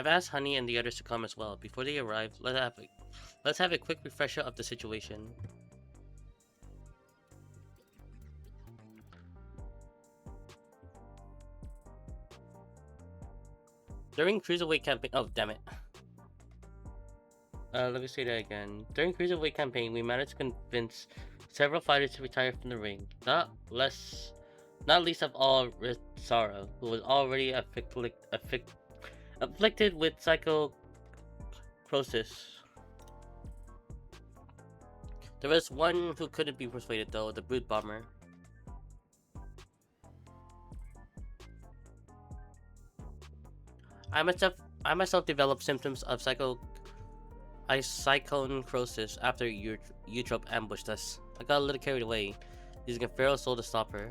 I've asked Honey and the others to come as well. Before they arrive, let's have a quick refresher of the situation. During Cruiserweight campaign, oh damn it. Let me say that again. During Cruiserweight campaign, we managed to convince several fighters to retire from the ring. Not least of all Rizara, who was already afflicted with psychocrosis. There was one who couldn't be persuaded though, the Brood Bomber. I myself developed symptoms of psychonecrosis after Eutrope ambushed us. I got a little carried away, using a feral soul to stop her.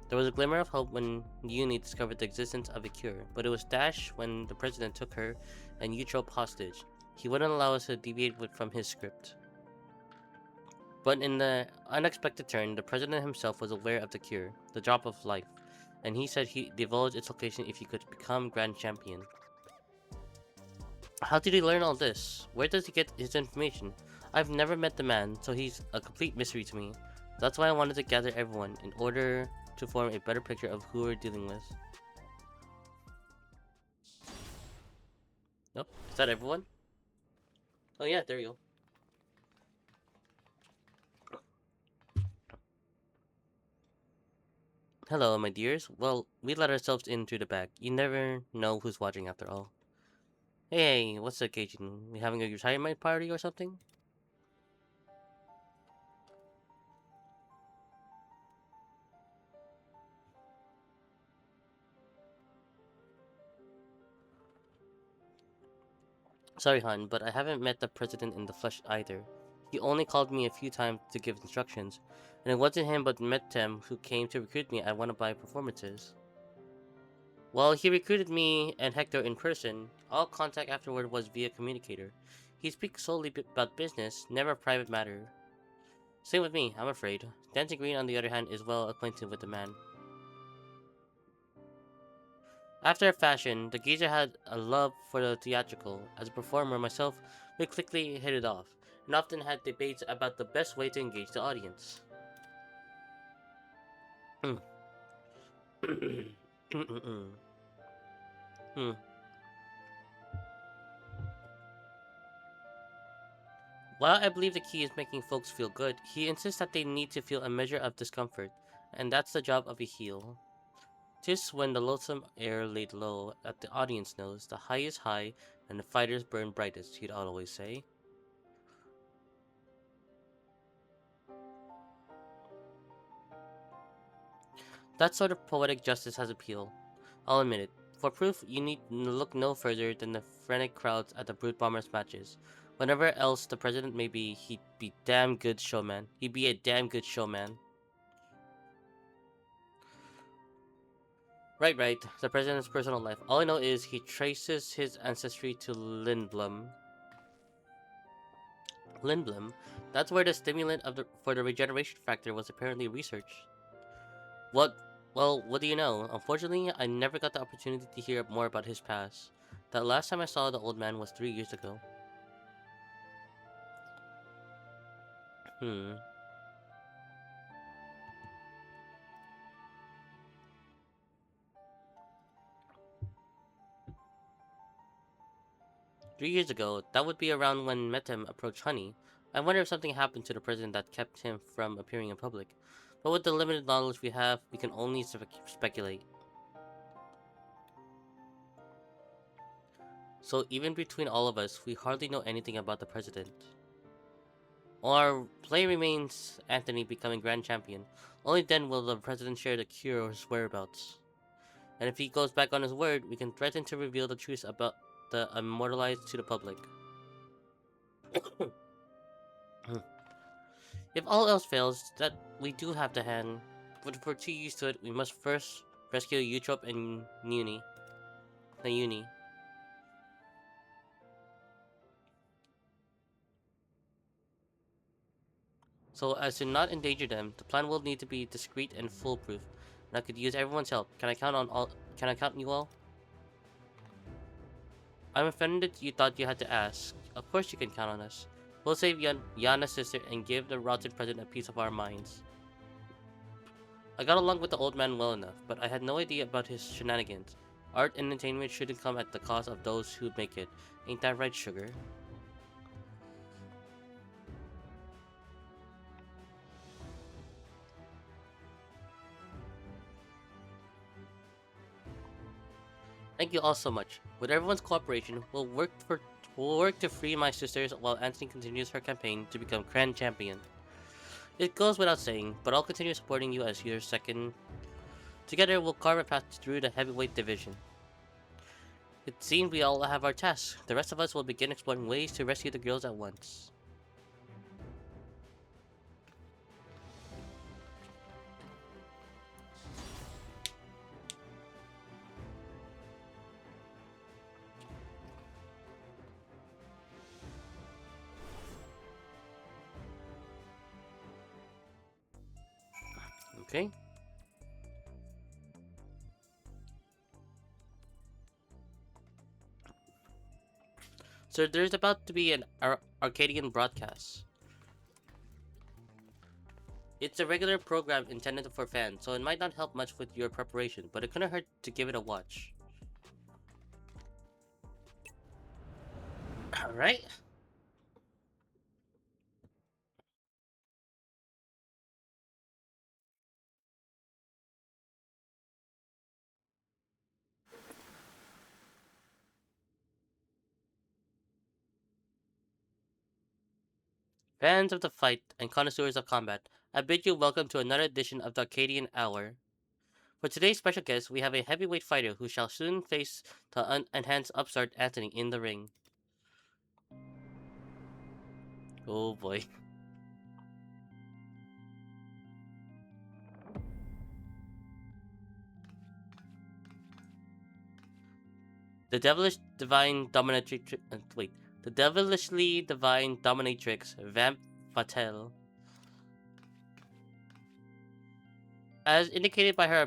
There was a glimmer of hope when Uni discovered the existence of a cure, but it was dashed when the president took her and Eutrope hostage. He wouldn't allow us to deviate from his script. But in the unexpected turn, the president himself was aware of the cure, the drop of life, and he said he'd divulge its location if he could become Grand Champion. How did he learn all this? Where does he get his information? I've never met the man, so he's a complete mystery to me. That's why I wanted to gather everyone, in order to form a better picture of who we're dealing with. Nope, is that everyone? Oh yeah, there you go. Hello, my dears. Well, we let ourselves in through the back. You never know who's watching after all. Hey, what's the occasion? We having a retirement party or something? Sorry, hon, but I haven't met the president in the flesh either. He only called me a few times to give instructions, and it wasn't him but Metem who came to recruit me at one of my performances. Well, he recruited me and Hector in person. All contact afterward was via communicator. He speaks solely about business, never private matter. Same with me, I'm afraid. Dancing Green, on the other hand, is well acquainted with the man. After a fashion, the geezer had a love for the theatrical. As a performer myself, we quickly hit it off, and often had debates about the best way to engage the audience. While I believe the key is making folks feel good, he insists that they need to feel a measure of discomfort, and that's the job of a heel. 'Tis when the loathsome air laid low at the audience nose, the high is high, and the fighters burn brightest, he'd always say. That sort of poetic justice has appeal. I'll admit it. For proof, you need look no further than the frenetic crowds at the Brute Bombers matches. Whenever else the president may be, he'd be damn good showman. He'd be a damn good showman. Right. The president's personal life. All I know is he traces his ancestry to Lindblom. Lindblom? That's where the stimulant for the regeneration factor was apparently researched. What? Well, what do you know? Unfortunately, I never got the opportunity to hear more about his past. That last time I saw the old man was 3 years ago. 3 years ago, that would be around when Metem approached Honey. I wonder if something happened to the president that kept him from appearing in public. But with the limited knowledge we have, we can only speculate. So even between all of us, we hardly know anything about the president. Our play remains Anthony becoming Grand Champion. Only then will the president share the cure or his whereabouts. And if he goes back on his word, we can threaten to reveal the truth about the immortalized to the public. If all else fails, that we do have to hand. But if we're too used to it, we must first rescue Eutrope and Uni. So as to not endanger them, the plan will need to be discreet and foolproof. And I could use everyone's help. Can I count on you all? I'm offended you thought you had to ask. Of course you can count on us. We'll save Yana's sister and give the rotten president a piece of our minds. I got along with the old man well enough, but I had no idea about his shenanigans. Art and entertainment shouldn't come at the cost of those who make it. Ain't that right, sugar? Thank you all so much. With everyone's cooperation, we'll work to free my sisters while Anthony continues her campaign to become Grand Champion. It goes without saying, but I'll continue supporting you as your second. Together, we'll carve a path through the heavyweight division. It seems we all have our tasks. The rest of us will begin exploring ways to rescue the girls at once. Okay. So there's about to be an Arcadion broadcast. It's a regular program intended for fans, so it might not help much with your preparation, but it couldn't hurt to give it a watch. Alright. Fans of the fight and connoisseurs of combat, I bid you welcome to another edition of the Arcadian Hour. For today's special guest, we have a heavyweight fighter who shall soon face the enhanced upstart Anthony in the ring. Oh boy. The devilishly divine dominatrix Vamp Fatale. As indicated by her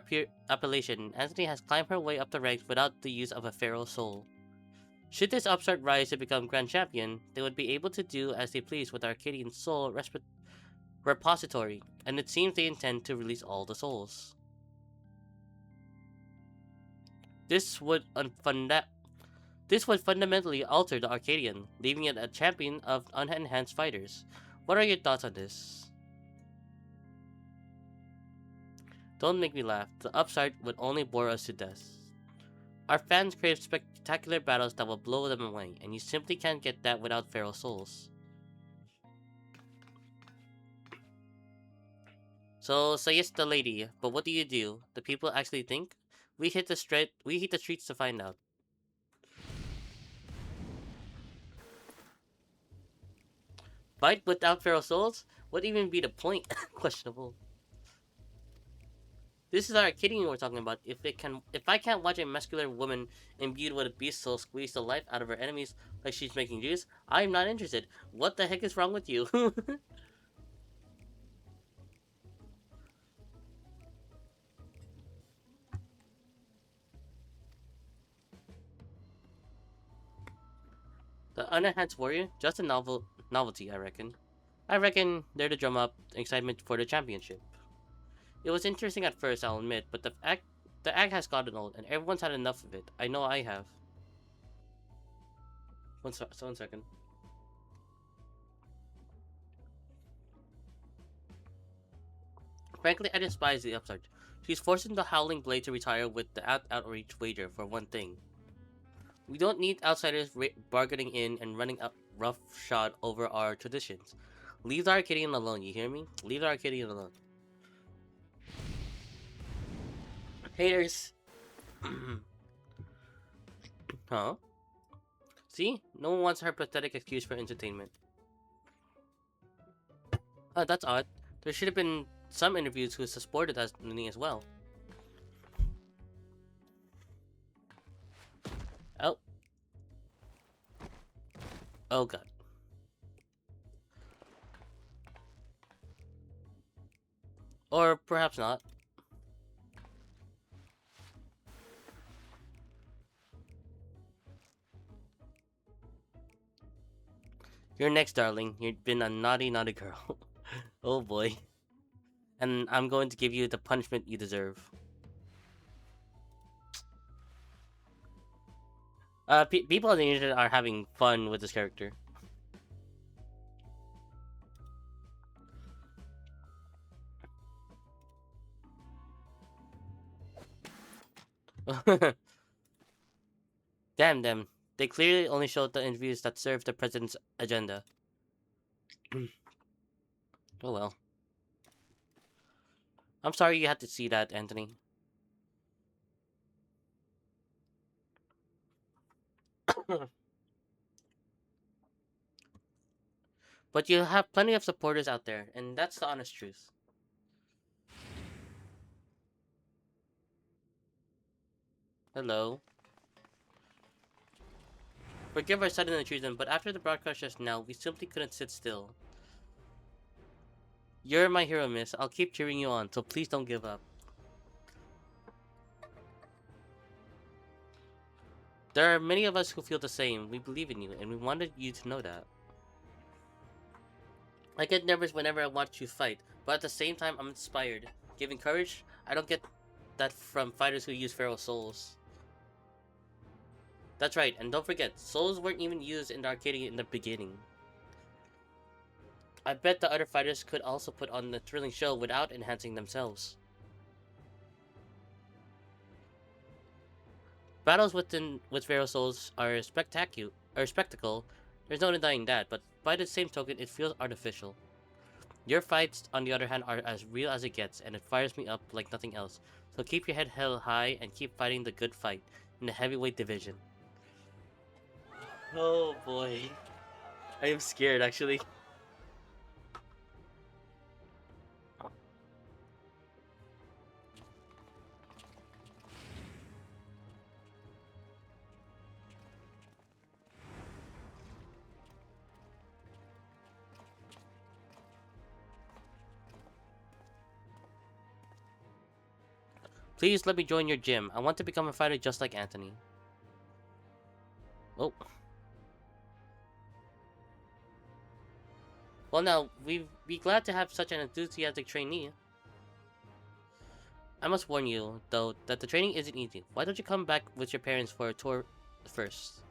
appellation, Anthony has climbed her way up the ranks without the use of a feral soul. Should this upstart rise to become Grand Champion, they would be able to do as they please with Arcadian Soul Repository, and it seems they intend to release all the souls. This would fundamentally alter the Arcadian, leaving it a champion of unenhanced fighters. What are your thoughts on this? Don't make me laugh. The upstart would only bore us to death. Our fans crave spectacular battles that will blow them away, and you simply can't get that without feral souls. So say yes the lady, but what do you do? The people actually think? We hit the streets to find out. Fight without feral souls? What even be the point? Questionable. This is our Arcadian we're talking about. If I can't watch a muscular woman imbued with a beast soul squeeze the life out of her enemies like she's making juice, I am not interested. What the heck is wrong with you? The unenhanced warrior? Just a novelty, I reckon. I reckon they're to drum up excitement for the championship. It was interesting at first, I'll admit, but the act has gotten old, and everyone's had enough of it. I know I have. One second. Frankly, I despise the upstart. She's forcing the Howling Blade to retire with the outreach wager, for one thing. We don't need outsiders bargaining in and running up roughshod over our traditions. Leave the Arcadian alone, you hear me? Leave the Arcadian alone. Haters. Huh? See? No one wants her pathetic excuse for entertainment. That's odd. There should have been some interviews who supported us as well. Oh. Oh god. Or perhaps not. You're next, darling. You've been a naughty, naughty girl. Oh boy. And I'm going to give you the punishment you deserve. People on the internet are having fun with this character. Damn them. They clearly only showed the interviews that serve the president's agenda. Oh well. I'm sorry you had to see that, Anthony. But you have plenty of supporters out there, and that's the honest truth. Hello. Forgive our sudden intrusion, but after the broadcast just now, we simply couldn't sit still. You're my hero, miss. I'll keep cheering you on, so please don't give up. There are many of us who feel the same. We believe in you, and we wanted you to know that. I get nervous whenever I watch you fight, but at the same time, I'm inspired. Giving courage? I don't get that from fighters who use feral souls. That's right, and don't forget, souls weren't even used in the Arcadion in the beginning. I bet the other fighters could also put on a thrilling show without enhancing themselves. Battles with feral souls are a spectacle. There's no denying that, but by the same token, it feels artificial. Your fights, on the other hand, are as real as it gets, and it fires me up like nothing else. So keep your head held high and keep fighting the good fight in the heavyweight division. Oh boy. I am scared, actually. Please let me join your gym. I want to become a fighter just like Anthony. Oh. Well now, we'd be glad to have such an enthusiastic trainee. I must warn you, though, that the training isn't easy. Why don't you come back with your parents for a tour first?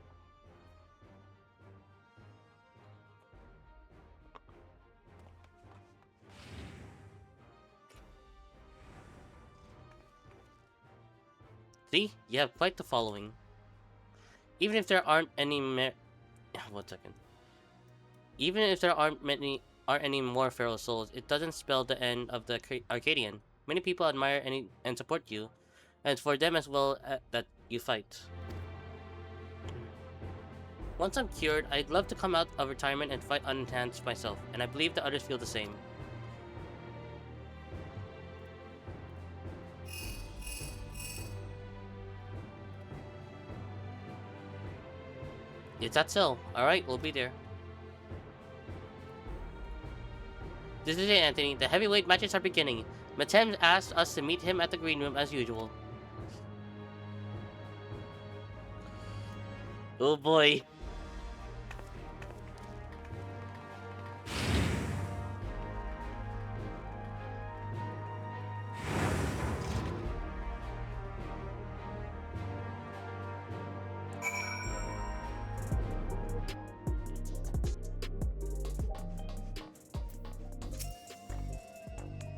See? You have quite the following. Even if there aren't any one second. Even if there aren't any more feral souls, it doesn't spell the end of the Arcadion. Many people admire and support you, and it's for them as well that you fight. Once I'm cured, I'd love to come out of retirement and fight unenhanced myself, and I believe the others feel the same. Is that so? Alright, we'll be there. This is it, Anthony. The heavyweight matches are beginning. Matem asked us to meet him at the green room as usual. Oh boy.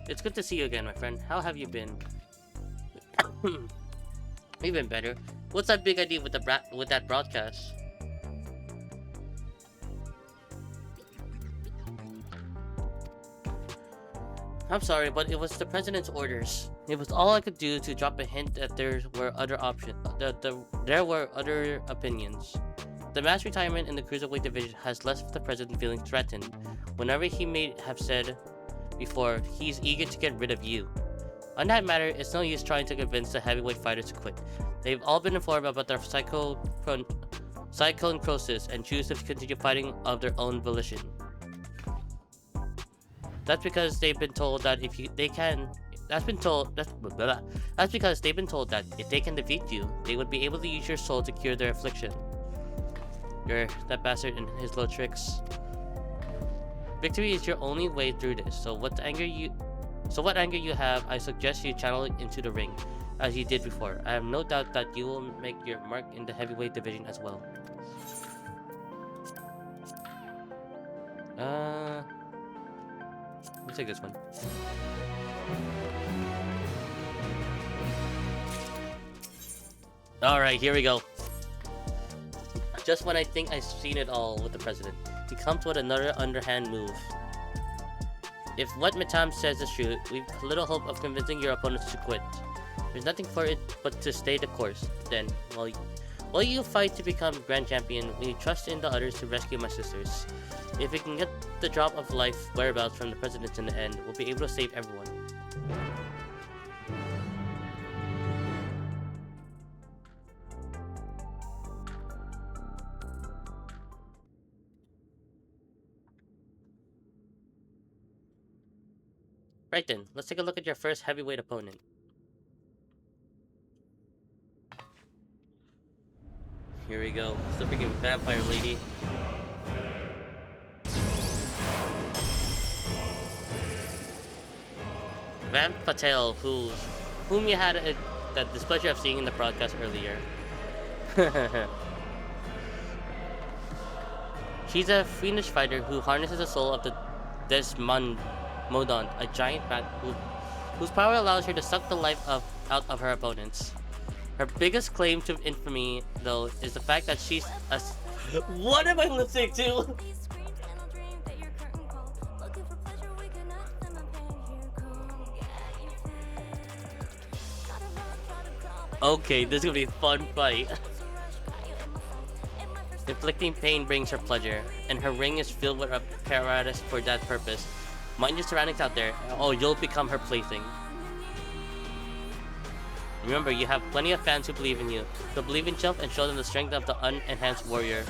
It's good to see you again, my friend. How have you been? Even better. What's that big idea with that broadcast? I'm sorry, but it was the president's orders. It was all I could do to drop a hint that there were other options. There were other opinions. The mass retirement in the cruiserweight division has left the president feeling threatened. Whenever he may have said before, he's eager to get rid of you. On that matter, it's no use trying to convince the heavyweight fighters to quit. They've all been informed about their psychonecrosis and choose to continue fighting of their own volition. That's because they've been told that That's because they've been told that if they can defeat you, they would be able to use your soul to cure their affliction. That bastard and his little tricks. Victory is your only way through this. So what anger you have, I suggest you channel it into the ring, as you did before. I have no doubt that you will make your mark in the heavyweight division as well. Let's take this one. Alright, here we go. Just when I think I've seen it all with the president, he comes with another underhand move. If what Mitam says is true, we've little hope of convincing your opponents to quit. There's nothing for it but to stay the course. Then, while you fight to become Grand Champion, we trust in the others to rescue my sisters. If we can get the drop of life whereabouts from the president in the end, we'll be able to save everyone. Right then, let's take a look at your first heavyweight opponent. Here we go. It's the freaking vampire lady. Vamp Patel, whom you had the displeasure of seeing in the broadcast earlier. She's a fiendish fighter who harnesses the soul of the Desmodont, a giant bat whose power allows her to suck the life out of her opponents. Her biggest claim to infamy, though, is the fact that she's a... What am I listening to? Okay, this is gonna be a fun fight. Inflicting pain brings her pleasure, and her ring is filled with apparatus for that purpose. Mind your surroundings out there. Oh, you'll become her plaything. Remember, you have plenty of fans who believe in you. So believe in yourself and show them the strength of the unenhanced warrior.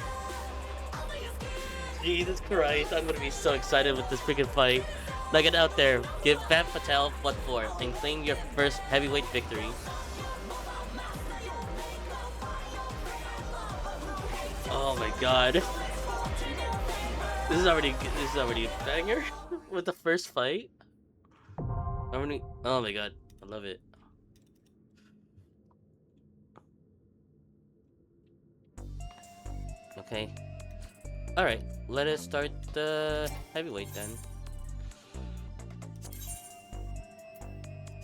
Jesus Christ, I'm gonna be so excited with this freaking fight. Now get out there, give Vamp Patel what for, and claim your first heavyweight victory. Oh my god. This is already a banger with the first fight. Oh my god, I love it. Okay. Alright, let us start the heavyweight then.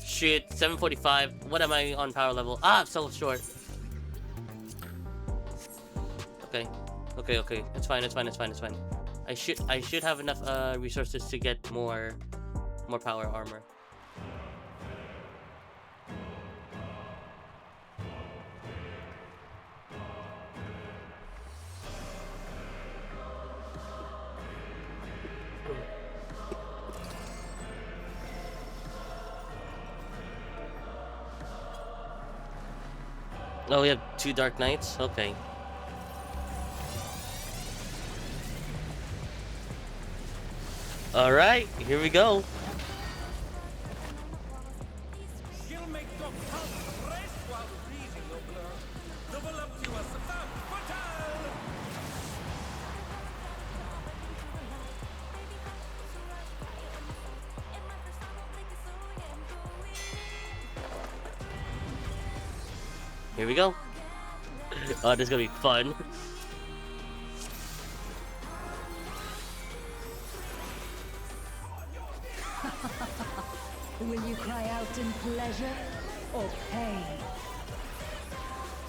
Shit, 745. What am I on power level? Ah, I'm so short. Okay. It's fine. I should have enough resources to get more power armor. Oh, we have 2 Dark Knights? Okay. Alright, here we go. Here we go. Oh, this is gonna be fun. Will you cry out in pleasure or pain?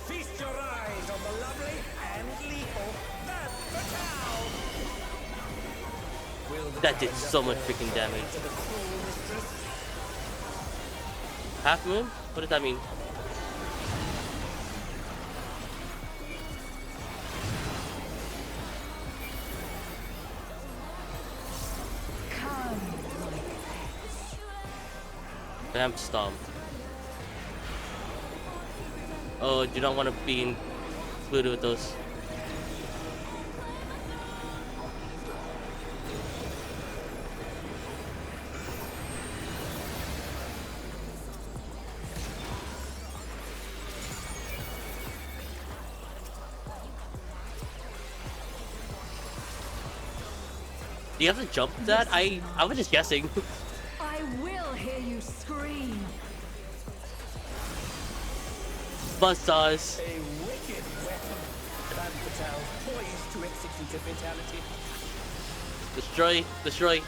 Feast your eyes on the lovely and lethal Vamp Patel. That did so much freaking damage. Half moon? What does that mean? Vamp Stomp. Oh, you don't want to be included with those. Do you have to jump that? I was just guessing. I will hear you scream. Buzzsaws. A wicked weapon. Van Patel poised to execute a fatality. Destroy. Destroy.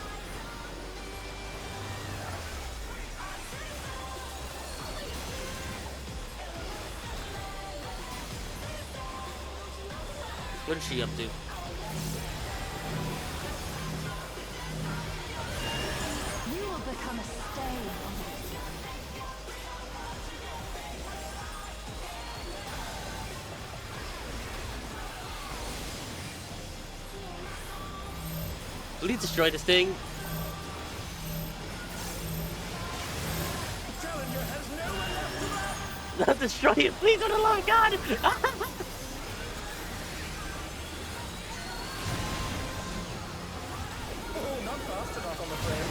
What is she up to? You will become a stain on the Please destroy this thing. The challenger has nowhere left to run. Not destroy it. Please, oh my god. Oh, not fast enough, I'm afraid.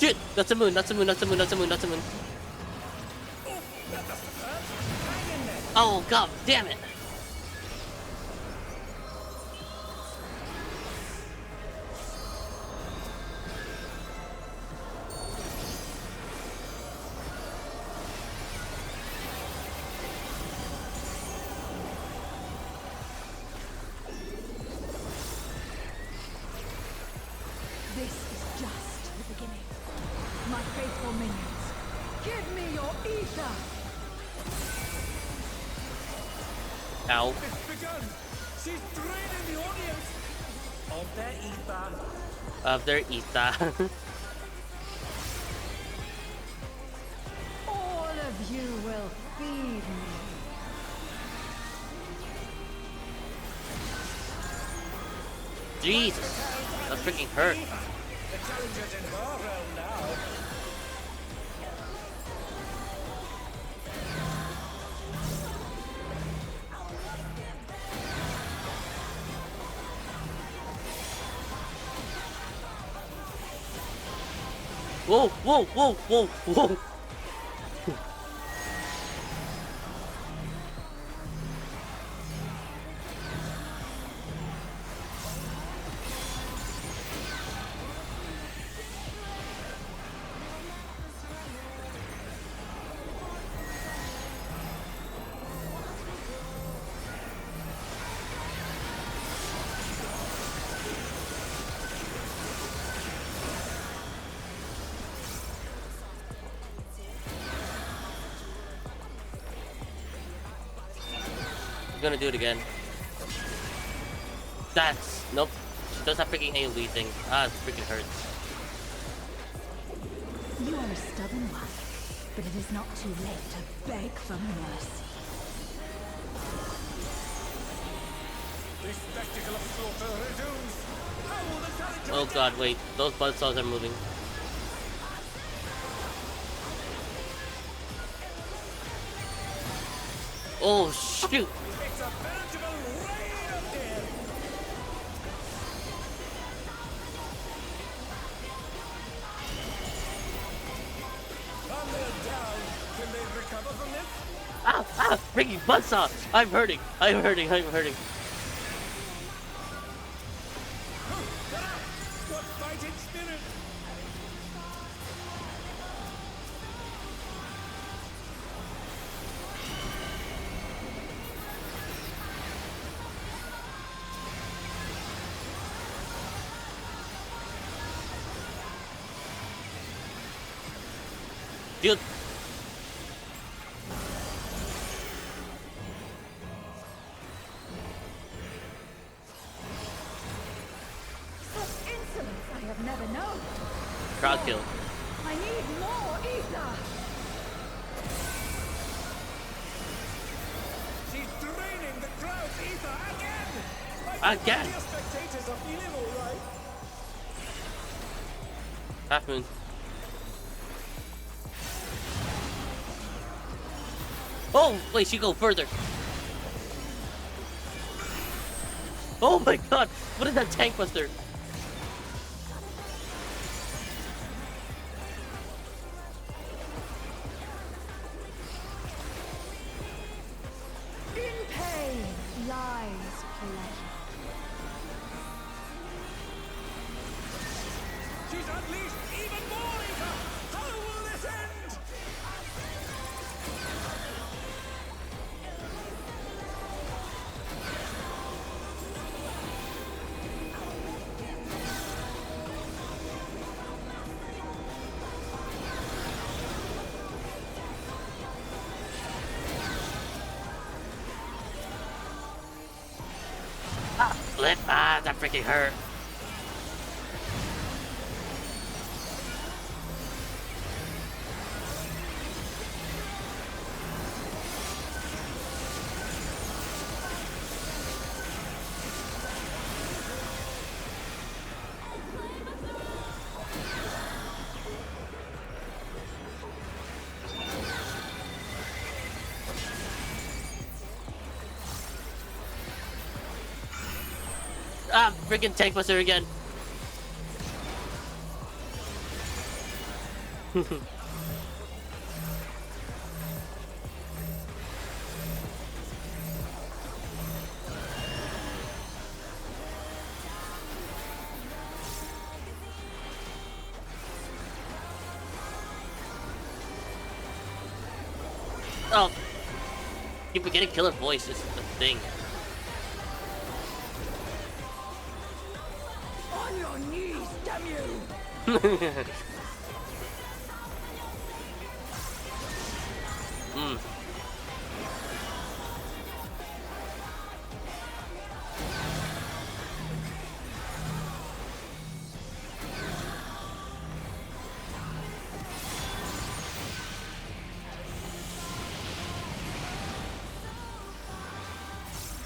Shit. That's a moon. That's a moon. That's a moon. That's a moon. That's a moon. Oh, that must have hurt. Hang in there. Oh god damn it. This is just the beginning. My faithful minions, give me your ether! Ow. It's begun. She's draining the audience of their ether. Of their ether. All of you will feed me. Jesus. That freaking hurt. The challenger's in our realm now. Whoa, whoa, whoa, whoa, whoa. Gonna do it again. That's nope. She does that freaking AoE thing. Ah, it freaking hurts. You are a stubborn one, but it is not too late to beg for mercy. This spectacle of slaughter resumes. How will the challenger Oh god, wait. Those buzzsaws are moving. Oh shoot! It's a veritable rain of death. And they're down. Can they recover from this? Ah! Ah! Freaking buzzsaw! I'm hurting! I'm hurting! I'm hurting! What fighting spirit? Dude! Such insolence I have never known. Crowd kill. I need more ether! She's draining the crowd's ether again! Again! Your spectators are feeling alright. Half moon. Oh! Wait, she go further. Oh my god! What is that tank buster? In pain! unleash even more evil! How will this end? Flip! Ah, that freaking hurt. Ah, freaking tank buster again. Oh, keep forgetting killer voice is the thing. On your knees, damn you! Mm.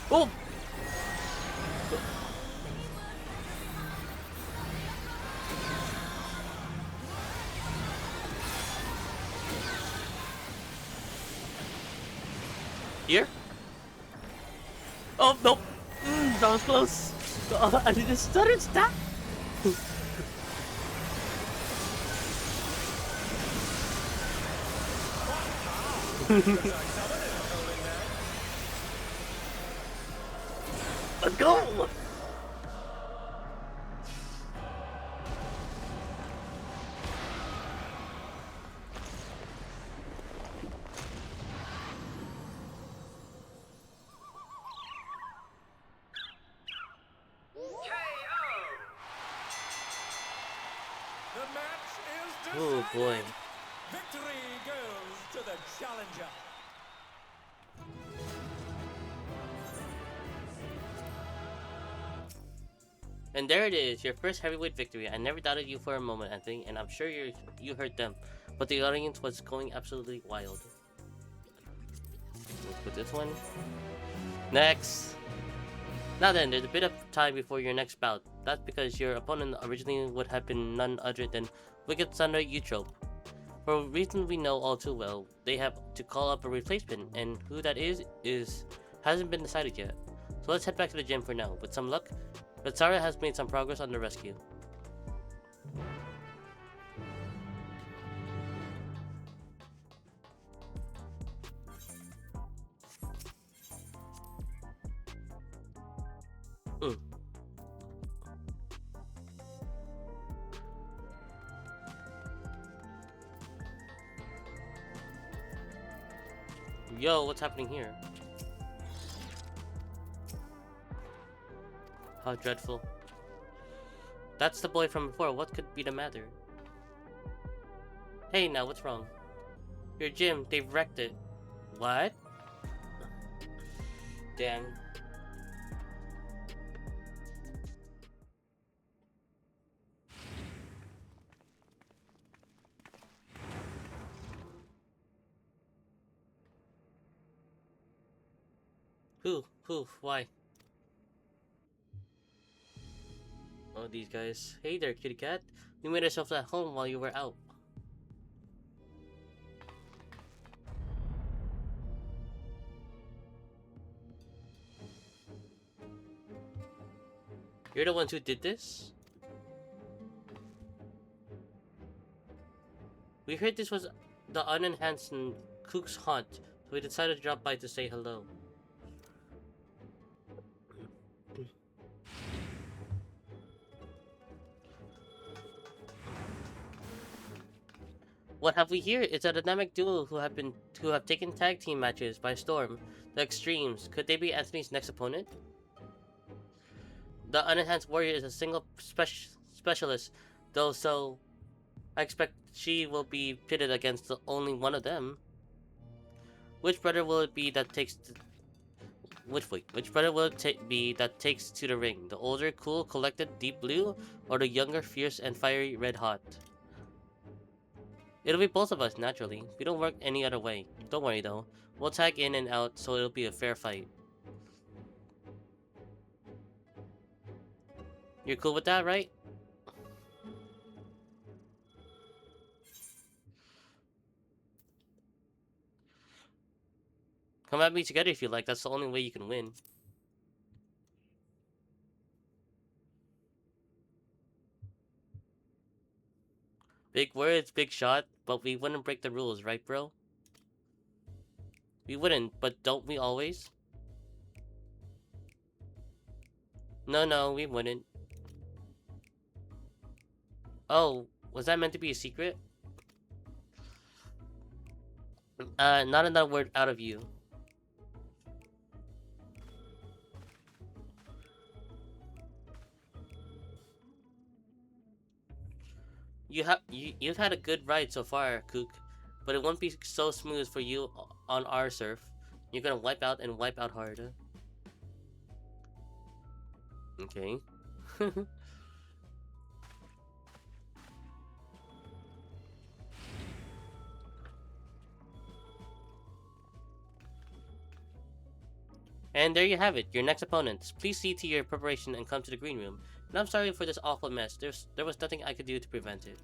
Oh! Here? Oh, nope. That was close. Oh, I need to stutter stop. Let's go! The match is decided! Oh boy. Victory goes to the challenger! And there it is, your first heavyweight victory. I never doubted you for a moment, Anthony, and I'm sure you heard them. But the audience was going absolutely wild. Let's put this one. Next! Now then, there's a bit of time before your next bout. That's because your opponent originally would have been none other than Wicked Thunder Eutrope. For a reason we know all too well, they have to call up a replacement, and who that is hasn't been decided yet. So let's head back to the gym for now. With some luck, Betsara has made some progress on the rescue. Yo, what's happening here? How dreadful. That's the boy from before. What could be the matter? Hey, now, what's wrong? Your gym, they've wrecked it. What? Damn. Who, why? Oh, these guys. Hey there, kitty cat. We made ourselves at home while you were out. You're the ones who did this? We heard this was the unenhanced Cook's haunt, so we decided to drop by to say hello. What have we here? It's a dynamic duo who have taken tag team matches by storm. The Extremes. Could they be Anthony's next opponent? The Unenhanced Warrior is a single specialist, though, so I expect she will be pitted against only one of them. Which brother will it be that takes which brother will it be that takes to the ring? The older, cool, collected, deep blue, or the younger, fierce, and fiery red hot? It'll be both of us, naturally. We don't work any other way. Don't worry though. We'll tag in and out, so it'll be a fair fight. You're cool with that, right? Come at me together if you like. That's the only way you can win. Big words, big shot, but we wouldn't break the rules, right, bro? We wouldn't, but don't we always? No, we wouldn't. Oh, was that meant to be a secret? Not another word out of you. You've had a good ride so far, Kook, but it won't be so smooth for you on our surf. You're gonna wipe out and wipe out hard. Okay. And there you have it, your next opponents. Please see to your preparation and come to the green room. And I'm sorry for this awful mess. There was nothing I could do to prevent it.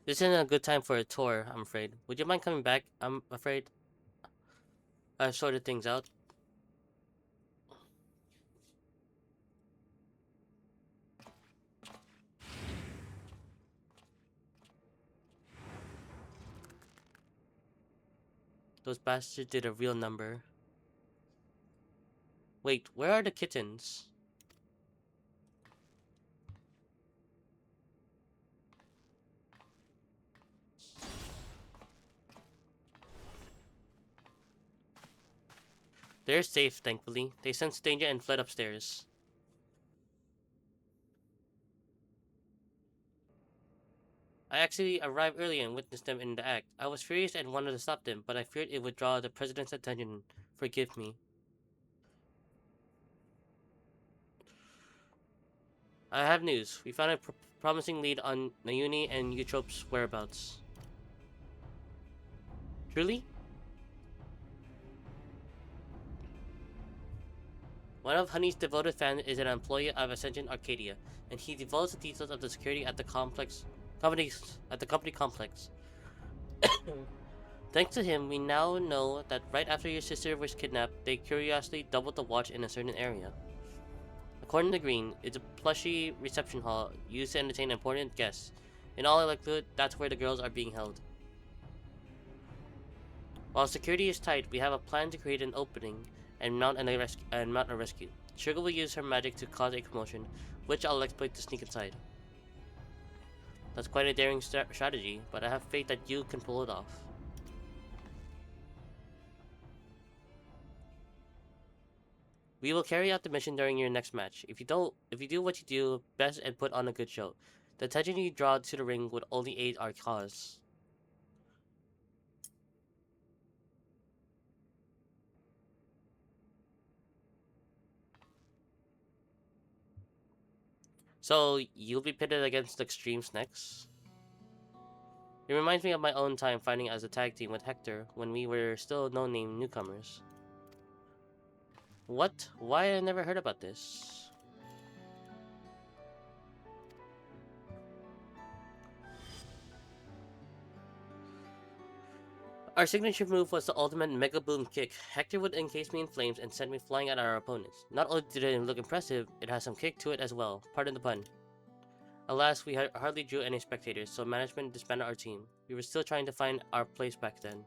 This isn't a good time for a tour, I'm afraid. Would you mind coming back? I'm afraid I've sorted things out. Those bastards did a real number. Wait, where are the kittens? They're safe, thankfully. They sensed danger and fled upstairs. I actually arrived early and witnessed them in the act. I was furious and wanted to stop them, but I feared it would draw the president's attention. Forgive me. I have news. We found a promising lead on Nayuni and Eutrope's whereabouts. Truly? One of Honey's devoted fans is an employee of Ascension Arcadia, and he divulged the details of the security at the company complex. Thanks to him, we now know that right after your sister was kidnapped, they curiously doubled the watch in a certain area. According to Green, it's a plushy reception hall used to entertain important guests. In all likelihood, that's where the girls are being held. While security is tight, we have a plan to create an opening and mount a rescue. Sugar will use her magic to cause a commotion, which I'll exploit to sneak inside. That's quite a daring strategy, but I have faith that you can pull it off. We will carry out the mission during your next match. If you do what you do best and put on a good show, the attention you draw to the ring would only aid our cause. So, you'll be pitted against the Extremes next? It reminds me of my own time fighting as a tag team with Hector when we were still no-name newcomers. What? Why I never heard about this? Our signature move was the ultimate Mega Boom kick. Hector would encase me in flames and send me flying at our opponents. Not only did it look impressive, it has some kick to it as well. Pardon the pun. Alas, we hardly drew any spectators, so management disbanded our team. We were still trying to find our place back then.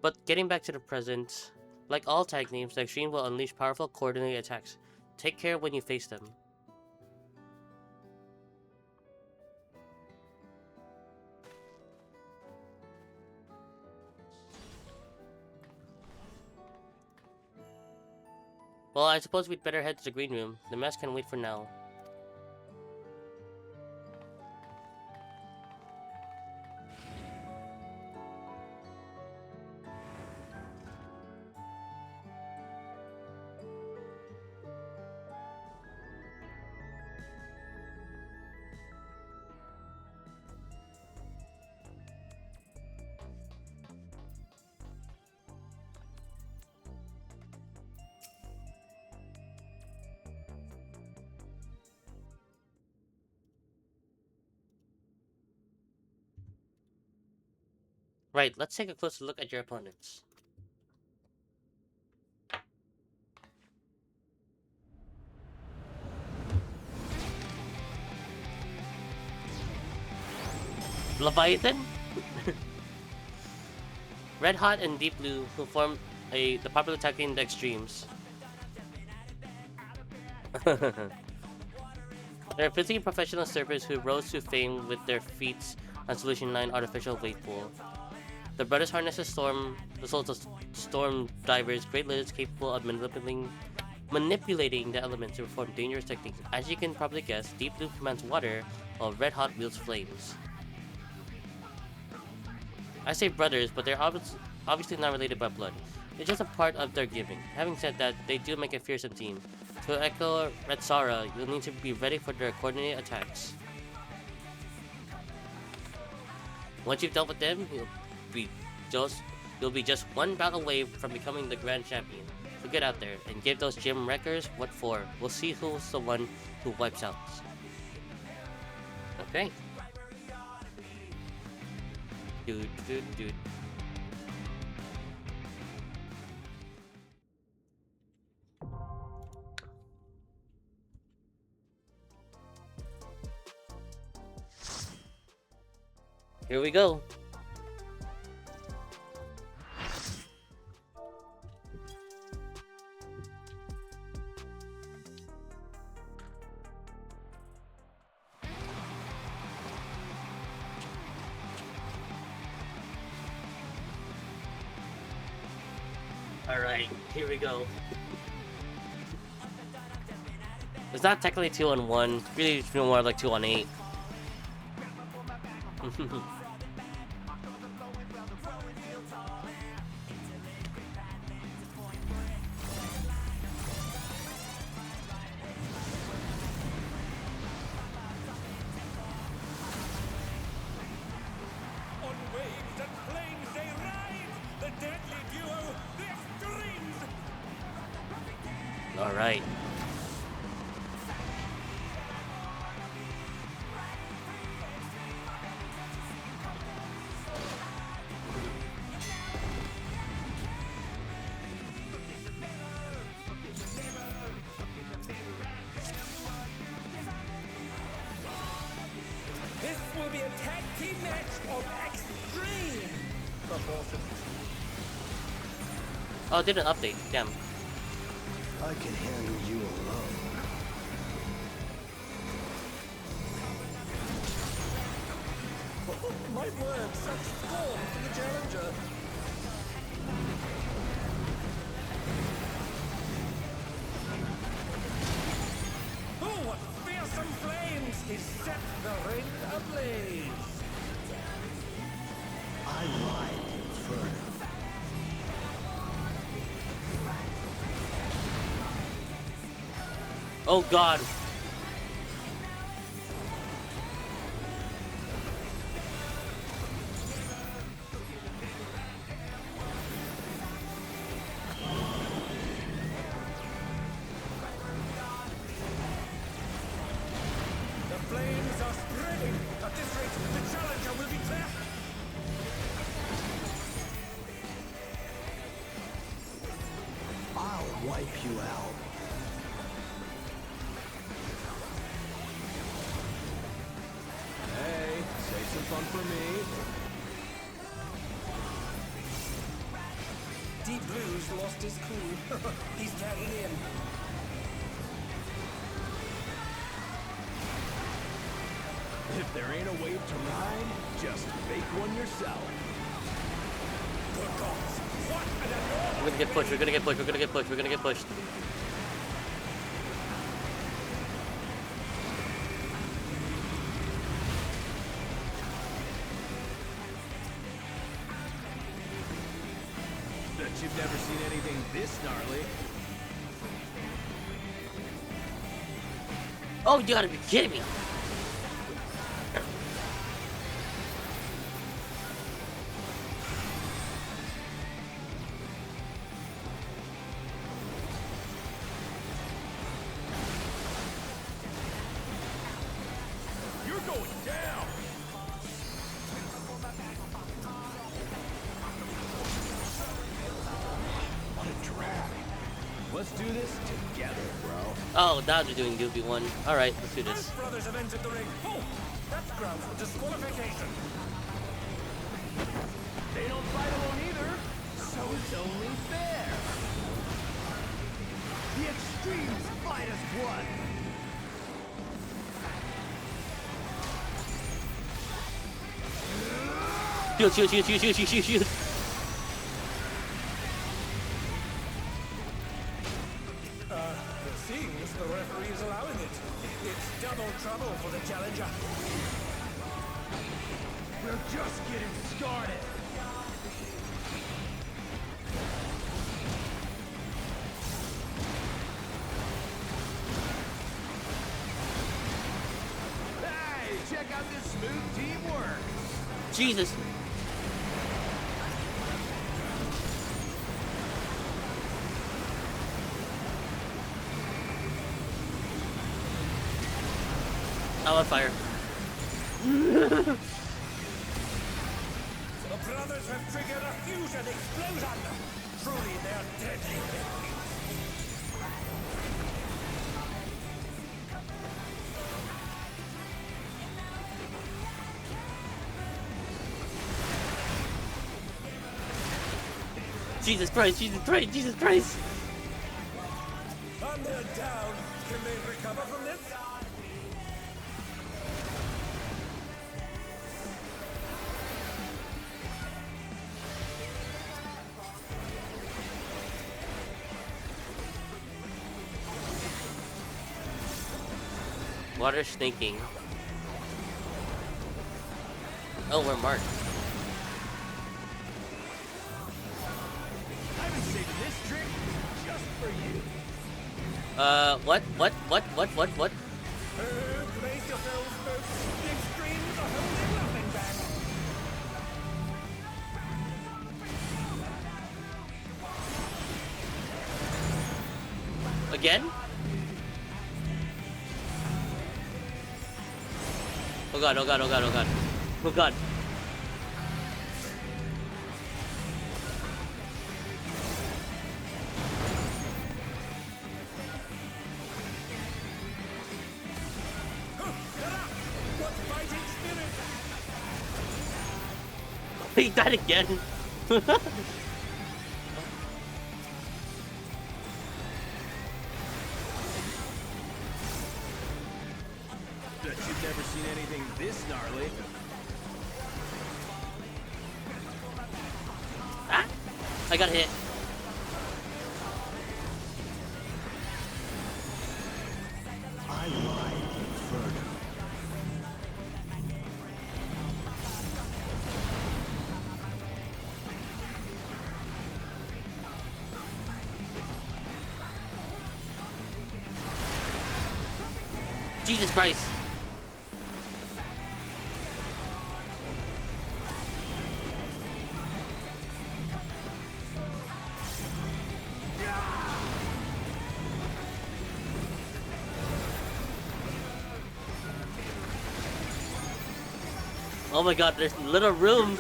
But getting back to the present, like all tag names, the Extreme will unleash powerful coordinated attacks. Take care when you face them. Well, I suppose we'd better head to the green room. The mess can wait for now. Right, let's take a closer look at your opponents. Leviathan? Red Hot and Deep Blue, who form the popular tag team, the Extremes. They're physically professional surfers who rose to fame with their feats on Solution 9 Artificial Wave Pool. The brothers harness the souls of storm divers, great lizards capable of manipulating the elements to perform dangerous techniques. As you can probably guess, Deep Blue commands water, while Red Hot wields flames. I say brothers, but they're obviously not related by blood. It's just a part of their gimmick. Having said that, they do make a fearsome team. To echo Red Sara, you'll need to be ready for their coordinated attacks. Once you've dealt with them, you'll be just one battle away from becoming the grand champion. So get out there and give those gym wreckers what for. We'll see who's the one who wipes out. Okay. Dude. Here we go. Alright, here we go. It's not technically 2-on-1, really it's more like 2-on-8. Alright. This will be a tag team match of extreme proportions. Oh, it did an update. Damn. I can handle you alone. My word, such scorn for the challenger. Oh, what fearsome flames! He set the ring ablaze. I ride inferno. Oh god. wipe you out. Hey, save some fun for me. Deep Blue's lost his cool. He's dragging in. If there ain't a wave to ride, just make one yourself. Good gods. What an enormous... We're gonna get pushed. We're gonna get pushed. We're gonna get pushed. We're gonna get pushed. Bet you've never seen anything this gnarly. Oh, you gotta be kidding me! You're going down! What a drag. Let's do this together, bro. Oh, now they're doing UV1. Alright, let's do Both this. brothers have entered the ring. Oh, that's grounds for disqualification. They don't fight alone either, so it's only fair. The extremes fight as one. Shoot, shoot, shoot, shoot, shoot, shoot, shoot, shoot. It seems the referee is allowing it. It's double trouble for the challenger. We're just getting started. Hey, check out this smooth teamwork. Jesus. I'm on fire. The brothers have triggered a fusion explosion. Truly, they are deadly. Jesus Christ, Jesus Christ, Jesus Christ. And they're down. Can they recover from this? Water snaking. Oh, we're marked. I've been saving this trick just for you. What? Brace yourselves, folks. The extremes are holding nothing back. Again? Oh god, oh god, oh god, oh god. Oh god. What fighting spirit! He died again. Bet you've never seen anything this gnarly. Ah! I got hit. I ride Inferno. Jesus Christ. Oh my god, there's little room.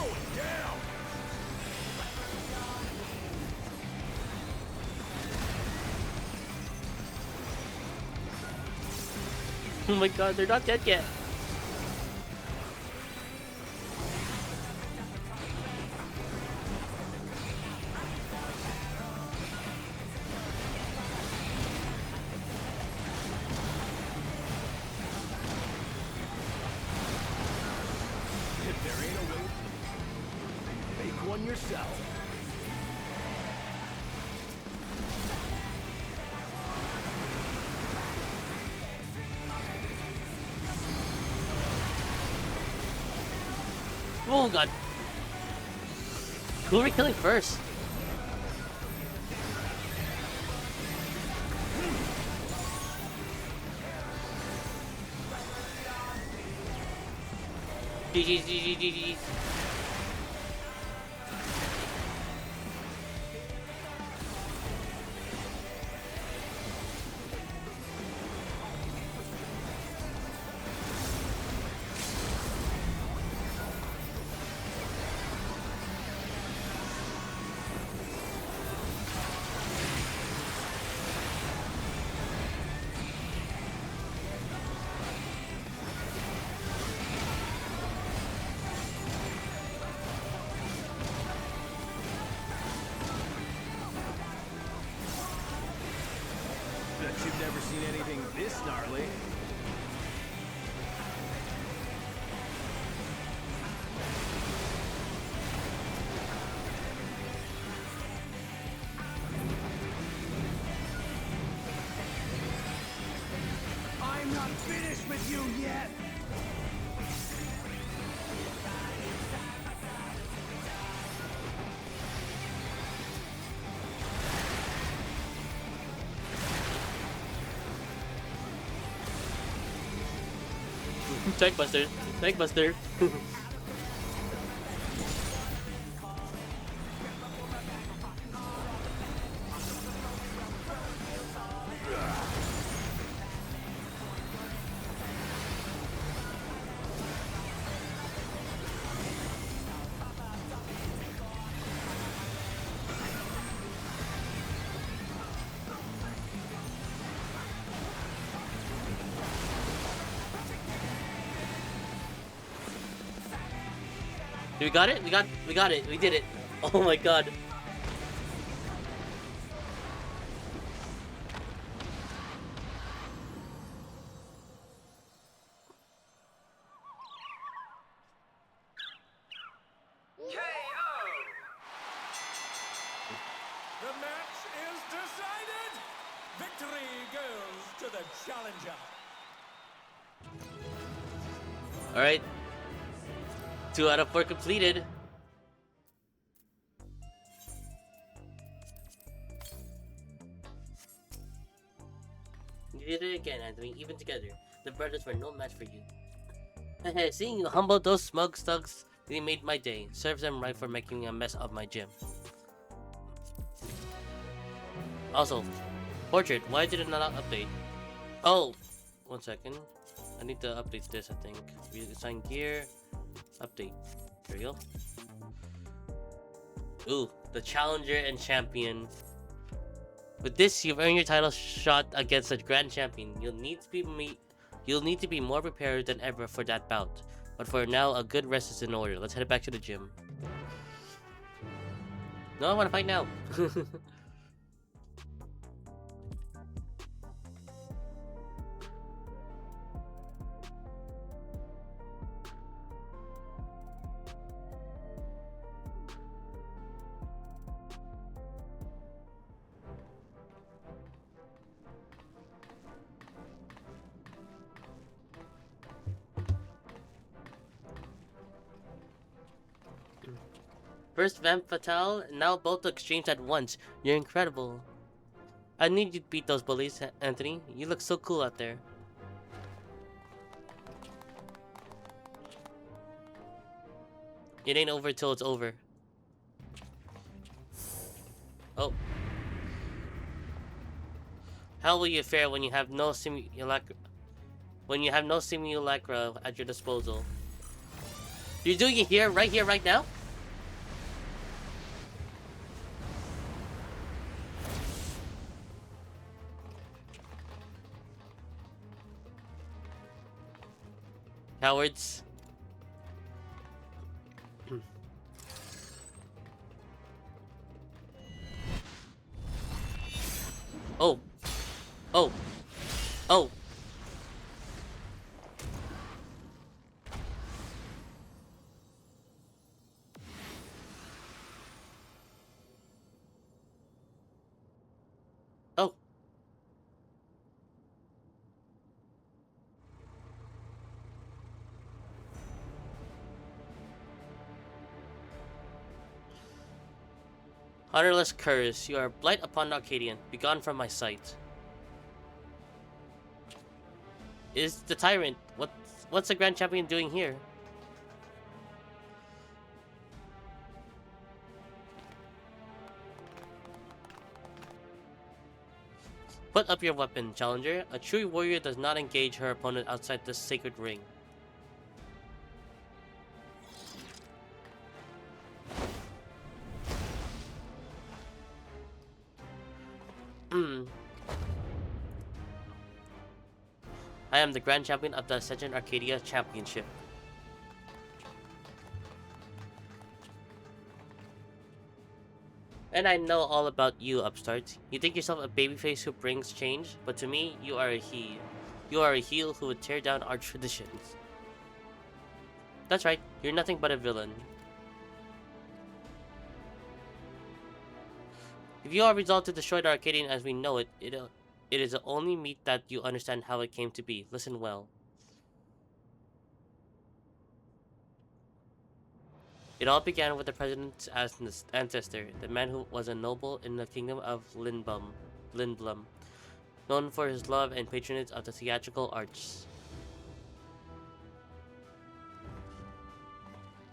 Oh my god, they're not dead yet. If there ain't a way, make one yourself. Oh god. Who are we killing first? GG. Bet you've never seen anything this gnarly. I'm not finished with you yet! Tank buster. We got it? We got it. We did it. Oh my god. The match is decided! Victory goes to the challenger. Alright. 2 out of 4 completed. You did it again, Anthony. Even together, the brothers were no match for you. Seeing you humble those smug thugs really made my day. Serves them right for making a mess of my gym. Also, portrait, why did it not update? Oh, 1 second. I need to update this, I think. Reassign gear, update. There we go. Ooh, the challenger and champion. With this, you've earned your title shot against the grand champion. You'll need to be more prepared than ever for that bout. But for now, a good rest is in order. Let's head back to the gym. No, I want to fight now. First Vamp Fatale, now both extremes at once. You're incredible. I need you to beat those bullies, Anthony. You look so cool out there. It ain't over till it's over. Oh. How will you fare when you have no simulacra at your disposal? You're doing it here, right now? Cowards. Oh. Oh. Oh. Oh. Honorless curse, you are a blight upon Arcadion. Begone from my sight. Is the tyrant? What's the Grand Champion doing here? Put up your weapon, challenger. A true warrior does not engage her opponent outside this sacred ring. I am the Grand Champion of the Ascension Arcadia Championship. And I know all about you, upstart. You think yourself a babyface who brings change, but to me, you are a heel. You are a heel who would tear down our traditions. That's right, you're nothing but a villain. If you are resolved to destroy the Arcadian as we know it, it is the only meat that you understand how it came to be. Listen well. It all began with the president's ancestor, the man who was a noble in the kingdom of Lindblum, known for his love and patronage of the theatrical arts.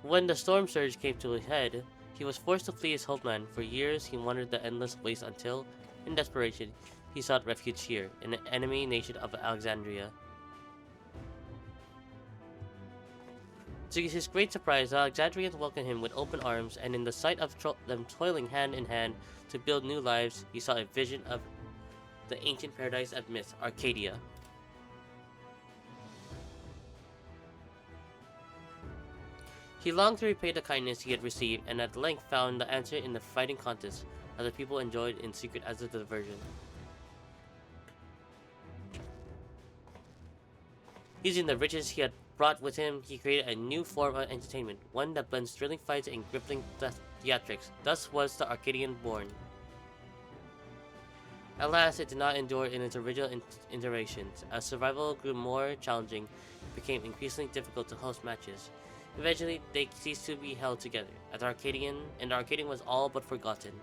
When the storm surge came to a head, he was forced to flee his homeland. For years, he wandered the endless waste until, in desperation, he sought refuge here, in the enemy nation of Alexandria. To his great surprise, the Alexandrians welcomed him with open arms, and in the sight of them toiling hand in hand to build new lives, he saw a vision of the ancient paradise of myth, Arcadia. He longed to repay the kindness he had received, and at length found the answer in the fighting contest that the people enjoyed in secret as a diversion. Using the riches he had brought with him, he created a new form of entertainment, one that blends thrilling fights and gripping theatrics. Thus was the Arcadian born. Alas, it did not endure in its original iterations. As survival grew more challenging, it became increasingly difficult to host matches. Eventually, they ceased to be held together, and the Arcadian was all but forgotten.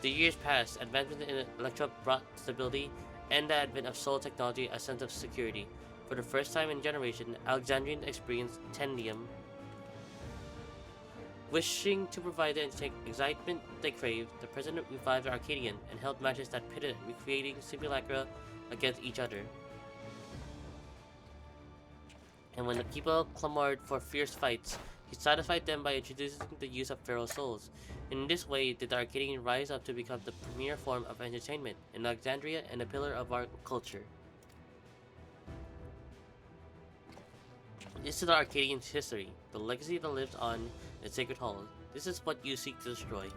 The years passed, advancements in electro brought stability, and the advent of solar technology a sense of security. For the first time in generation, Alexandrians experienced tendium. Wishing to provide the excitement they craved, the president revived the Arcadian and held matches that pitted recreating simulacra against each other. And when the people clamored for fierce fights, he satisfied them by introducing the use of feral souls. In this way did the Arcadian rise up to become the premier form of entertainment in Alexandria and a pillar of our culture. This is the Arcadian's history, the legacy that lives on in sacred halls. This is what you seek to destroy.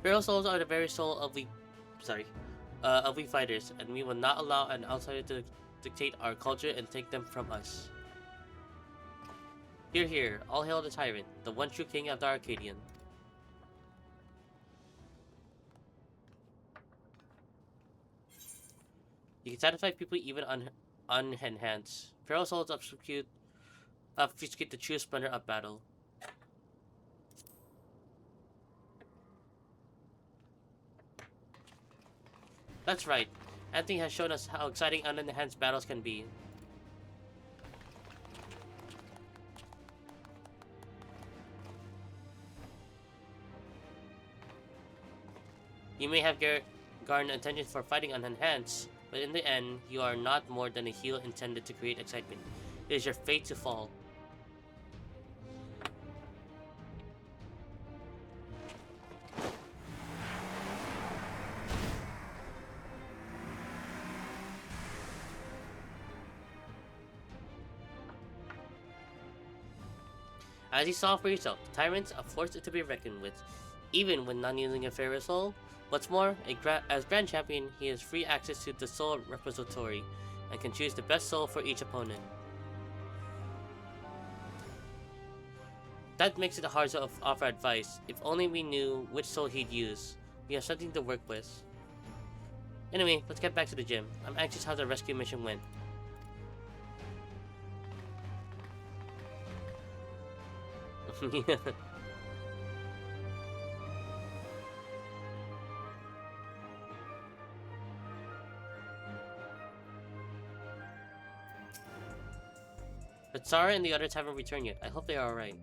Feral souls are the very soul of we fighters, and we will not allow an outsider to dictate our culture and take them from us. Hear, hear, all hail the tyrant, the one true king of the Arcadian. You can satisfy people even unenhanced. Feral souls obfuscate the true splendor of battle. That's right. Anthony has shown us how exciting unenhanced battles can be. You may have garnered attention for fighting unenhanced, but in the end, you are not more than a heel intended to create excitement. It is your fate to fall. As you saw for yourself, the tyrant's a force to be reckoned with, even when not using a favorite soul. What's more, as Grand Champion, he has free access to the Soul Repository and can choose the best soul for each opponent. That makes it hard to offer advice. If only we knew which soul he'd use. We have something to work with. Anyway, let's get back to the gym. I'm anxious how the rescue mission went. But Sarah and the others haven't returned yet. I hope they are alright.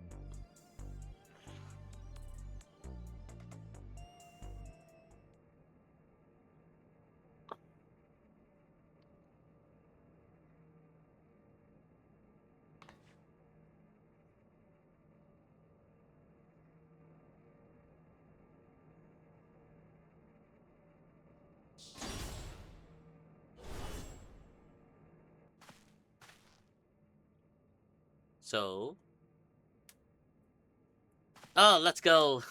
So... Oh, let's go!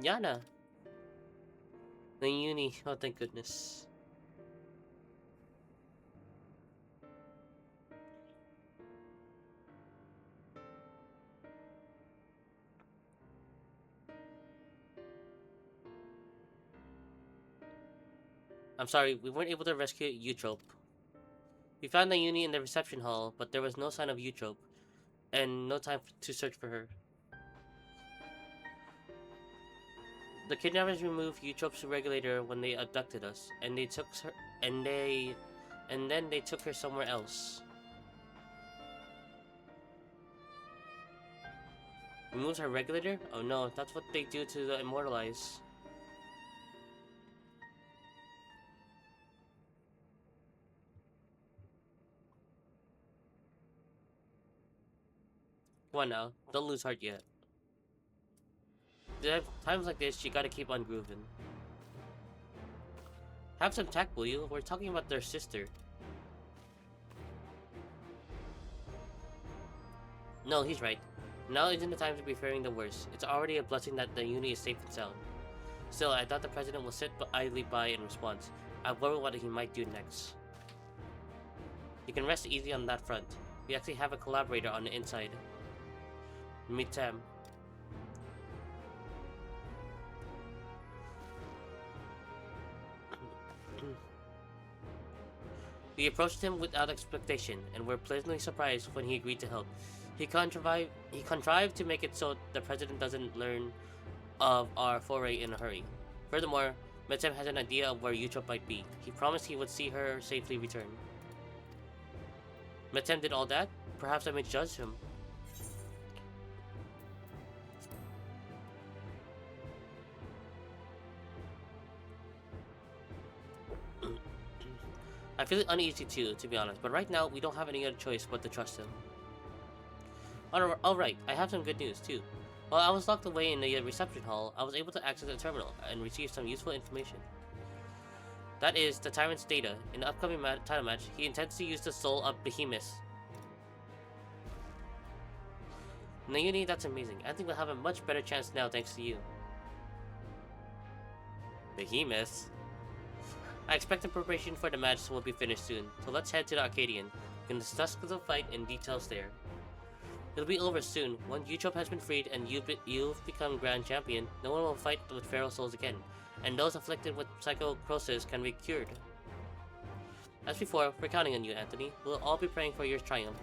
Yana! The uni, oh thank goodness. I'm sorry, we weren't able to rescue Eutrope. We found the uni in the reception hall, but there was no sign of Eutrope, and no time to search for her. The kidnappers removed Eutrope's regulator when they abducted us, and they took her, and then they took her somewhere else. Removes her regulator? Oh no, that's what they do to the immortalized. Come on now, don't lose heart yet. Times like this, you gotta keep on grooving. Have some tact, will you? We're talking about their sister. No, he's right. Now isn't the time to be fearing the worst. It's already a blessing that the uni is safe and sound. Still, I thought the president will sit idly by in response. I worry what he might do next. You can rest easy on that front. We actually have a collaborator on the inside. Meet Tam. We approached him without expectation, and were pleasantly surprised when he agreed to help. He contrived to make it so the president doesn't learn of our foray in a hurry. Furthermore, Metem has an idea of where Eutrope might be. He promised he would see her safely return. Metem did all that? Perhaps I may judge him. I feel uneasy too, to be honest, but right now we don't have any other choice but to trust him. Alright, I have some good news too. While I was locked away in the reception hall, I was able to access the terminal and receive some useful information. That is, the Tyrant's data. In the upcoming title match, he intends to use the soul of Behemoth. Nauni, that's amazing. I think we'll have a much better chance now thanks to you. Behemoth? I expect the preparation for the match will be finished soon, so let's head to the Arcadion. We can discuss the fight in details there. It'll be over soon. Once Eutrope has been freed and you've become Grand Champion, no one will fight with feral souls again, and those afflicted with psychocrosis can be cured. As before, we're counting on you, Anthony. We'll all be praying for your triumph.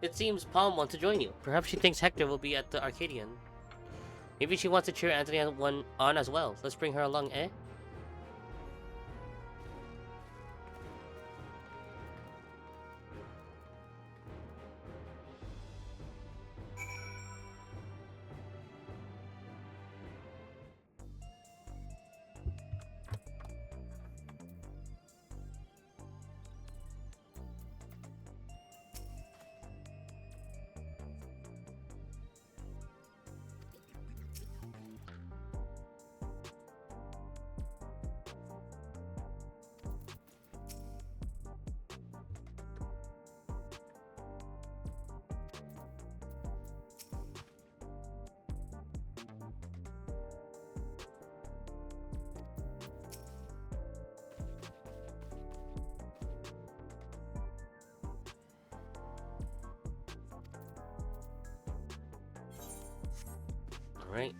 It seems Palm wants to join you. Perhaps she thinks Hector will be at the Arcadion. Maybe she wants to cheer Anthony on as well. Let's bring her along, eh? Alright.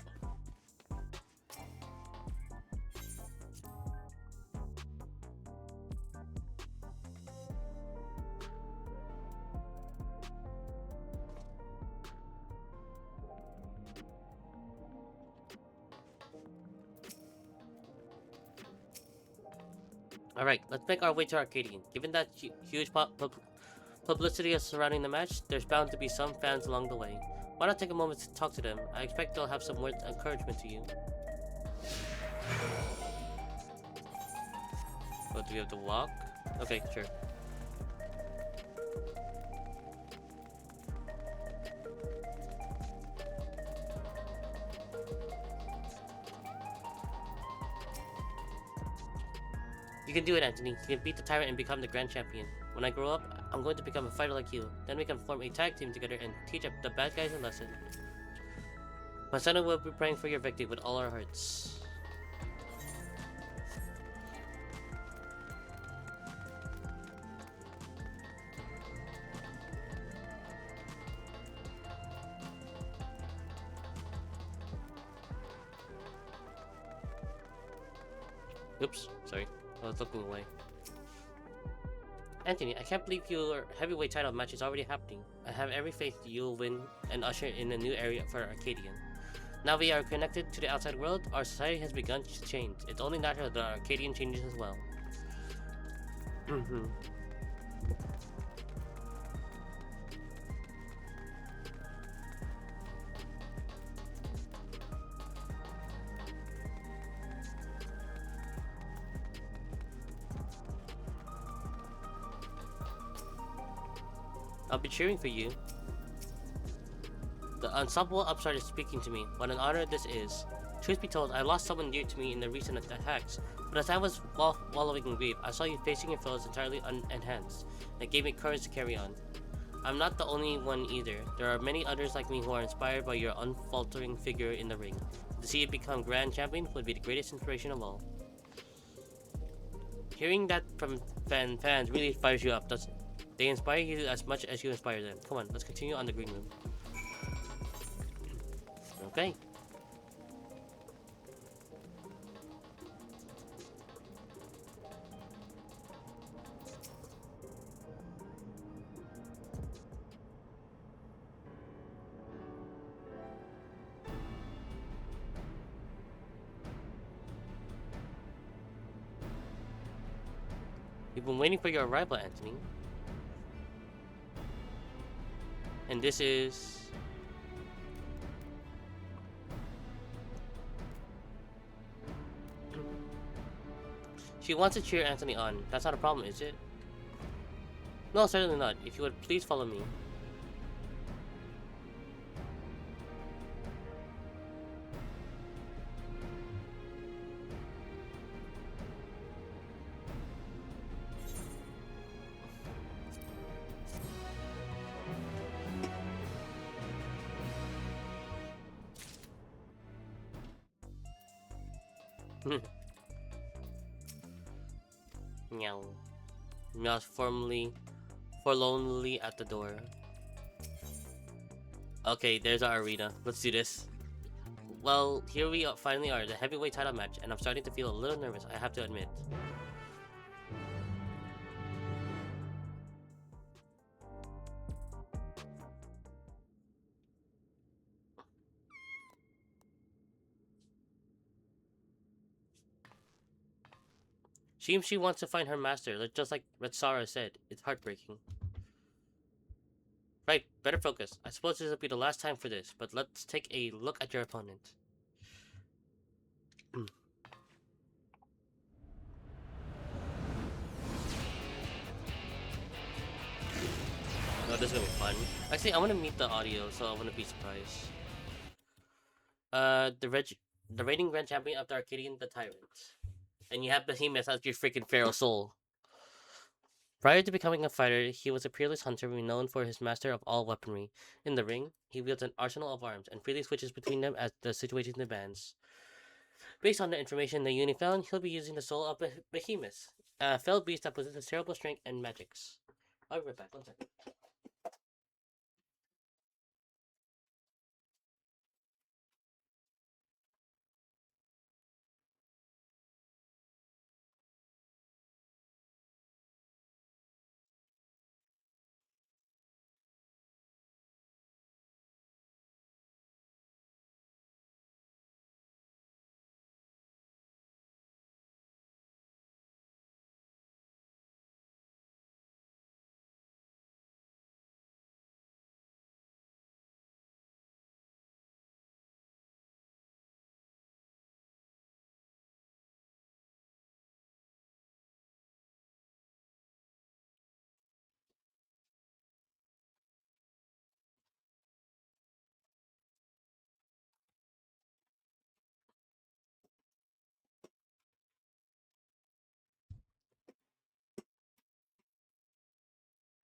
Alright, let's make our way to Arcadion. Given that huge publicity is surrounding the match, there's bound to be some fans along the way. Why not take a moment to talk to them? I expect they'll have some words of encouragement to you. Oh, do we have to walk? Okay, sure. You can do it, Anthony. You can beat the tyrant and become the grand champion. When I grow up, I'm going to become a fighter like you. Then we can form a tag team together and teach up the bad guys a lesson. My son and I will be praying for your victory with all our hearts. Oops, sorry. I was looking away. Anthony, I can't believe your heavyweight title match is already happening. I have every faith you'll win and usher in a new area for Arcadion. Now we are connected to the outside world, our society has begun to change. It's only natural that Arcadion changes as well. I'll be cheering for you. The unstoppable upstart is speaking to me. What an honor this is. Truth be told, I lost someone dear to me in the recent attacks, but as I was wallowing in grief, I saw you facing your foes entirely unenhanced. It gave me courage to carry on. I'm not the only one either. There are many others like me who are inspired by your unfaltering figure in the ring. To see you become grand champion would be the greatest inspiration of all. Hearing that from fans really fires you up, doesn't it? They inspire you as much as you inspire them. Come on, let's continue on the green room. Okay. We've been waiting for your arrival, Anthony. And this is... She wants to cheer Anthony on. That's not a problem, is it? No, certainly not. If you would please follow me. Meow. Meows forlornly at the door. Okay, there's our arena. Let's do this. Well, here we finally are, the heavyweight title match, and I'm starting to feel a little nervous, I have to admit. Seems she wants to find her master, just like Retsara said. It's heartbreaking. Right, better focus. I suppose this will be the last time for this, but let's take a look at your opponent. Oh, this is gonna be fun. Actually, I want to meet the audio, so I want to be surprised. The reigning grand champion of the Arcadion, the Tyrant. And you have Behemoth as your freaking feral soul. Prior to becoming a fighter, he was a peerless hunter renowned for his master of all weaponry. In the ring, he wields an arsenal of arms and freely switches between them as the situation demands. Based on the information the uni found, he'll be using the soul of Behemoth, a fell beast that possesses terrible strength and magics. I'll be right back, 1 second.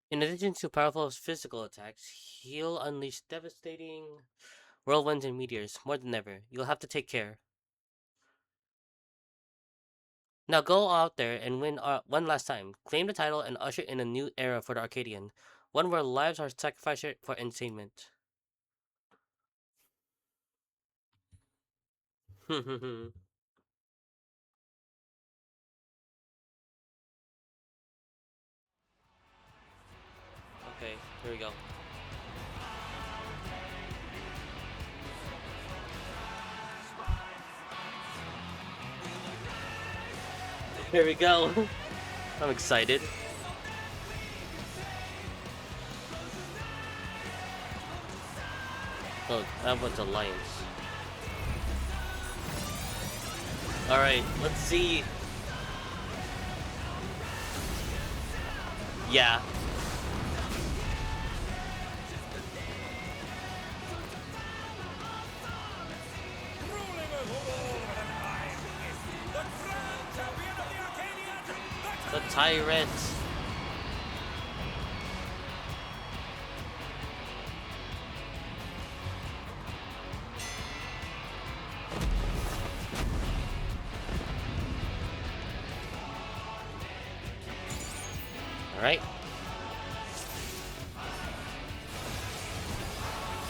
In addition to powerful physical attacks, he'll unleash devastating whirlwinds and meteors more than ever. You'll have to take care. Now go out there and win one last time. Claim the title and usher in a new era for the Arcadian. One where lives are sacrificed for entertainment. Okay, here we go. Here we go. I'm excited. Oh, that was Alliance. Alright, let's see. Yeah. Ruling over all mankind is the grand champion of the Arcadian, The Tyrant. Alright.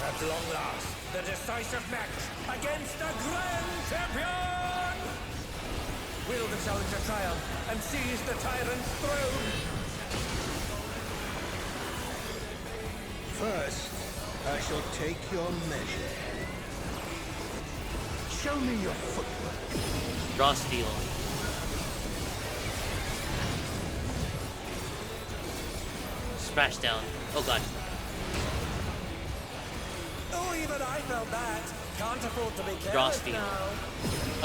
At long last, the decisive match against the grand champion! Will the challenger triumph and seize the tyrant's throne? First, I shall take your measure. Show me your footwork. Draw steel. Smash down. Oh god. Oh, even I felt that. Can't afford to be Draw careless steel. now.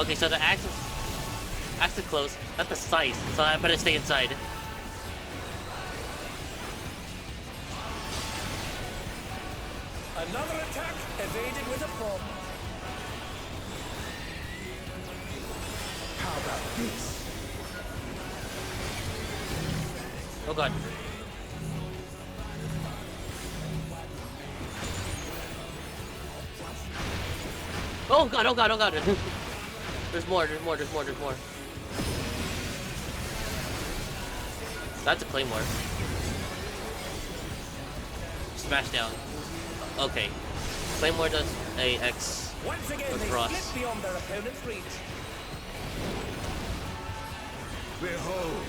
Okay, so the axe is close, not the size, so I better stay inside. Another attack evaded with a bomb. How about this? Oh god. Oh god, oh god, oh god. There's more. That's a claymore. Smash down. Okay. Claymore does a X Once again, they across. slip beyond their opponent's reach. Behold,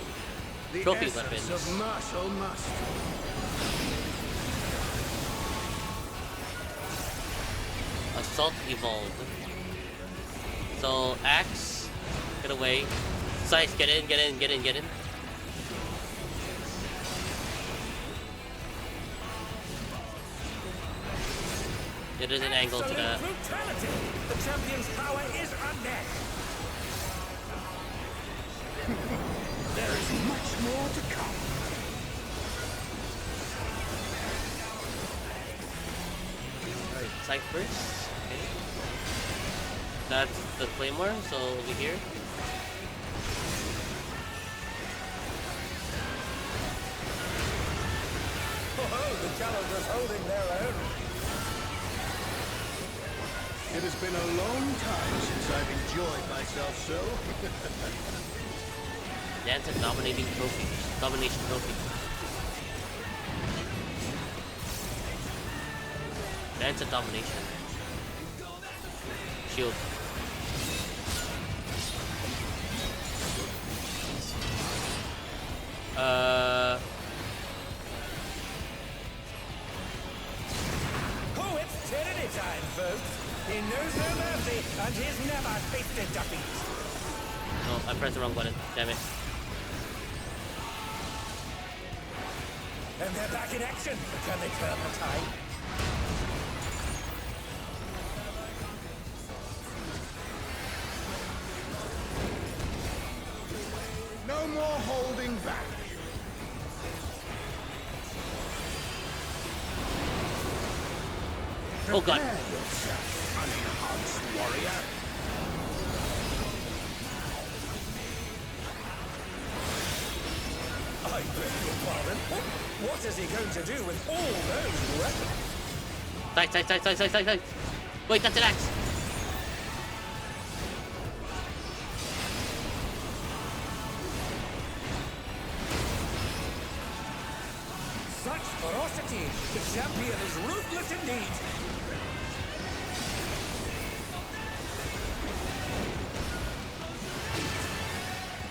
the Trophy essence weapons. of martial mastery. Assault evolved. So axe, get away. Scythe, get in. It is an angle to Absolute that. brutality. The champion's power is unmatched. There is much more to come. Alright, Scythe first. Okay. That's the claymore, so over here. Oh, the challengers holding their own. It has been a long time since I've enjoyed myself so. Dance and dominating trophies. Domination trophy. Dance and domination. Shield. Oh, it's tyranny time, folks. He knows no mercy, and he's never tasted defeat. Oh, I pressed the wrong button. Damn it. And they're back in action. Can they turn the tide? No more holding back. Oh god. Prepare yourself, unenhanced warrior. I beg your pardon. What is he going to do with all those weapons? Die. Wait, that's an axe. Such ferocity! The champion is ruthless indeed!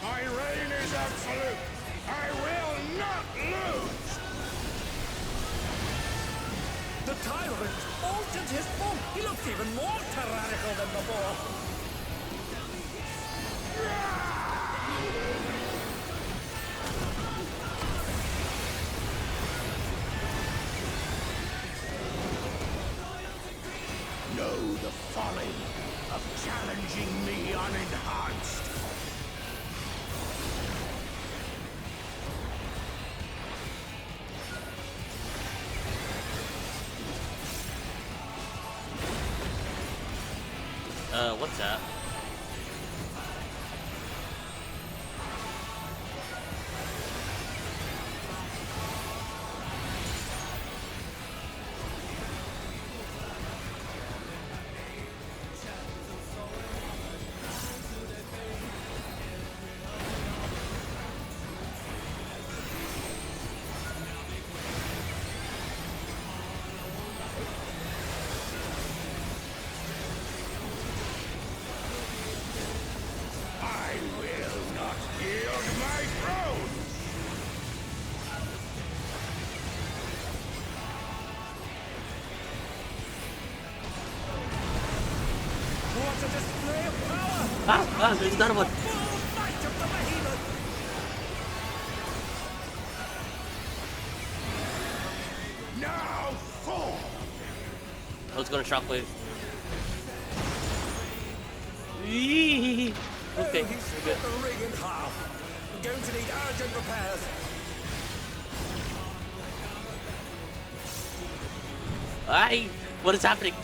My reign is absolute. I will not lose. The tyrant altered his form. He looks even more tyrannical than before. Know the folly of challenging me unenhanced. What's that? I will not yield my throne. What a display of power! There's another one. Full might of the behemoth! Now fall. I was gonna shockwave. Eee. Okay, Oh, he we're split good. the ring in half. I'm going to need urgent repairs. Aye, what is happening?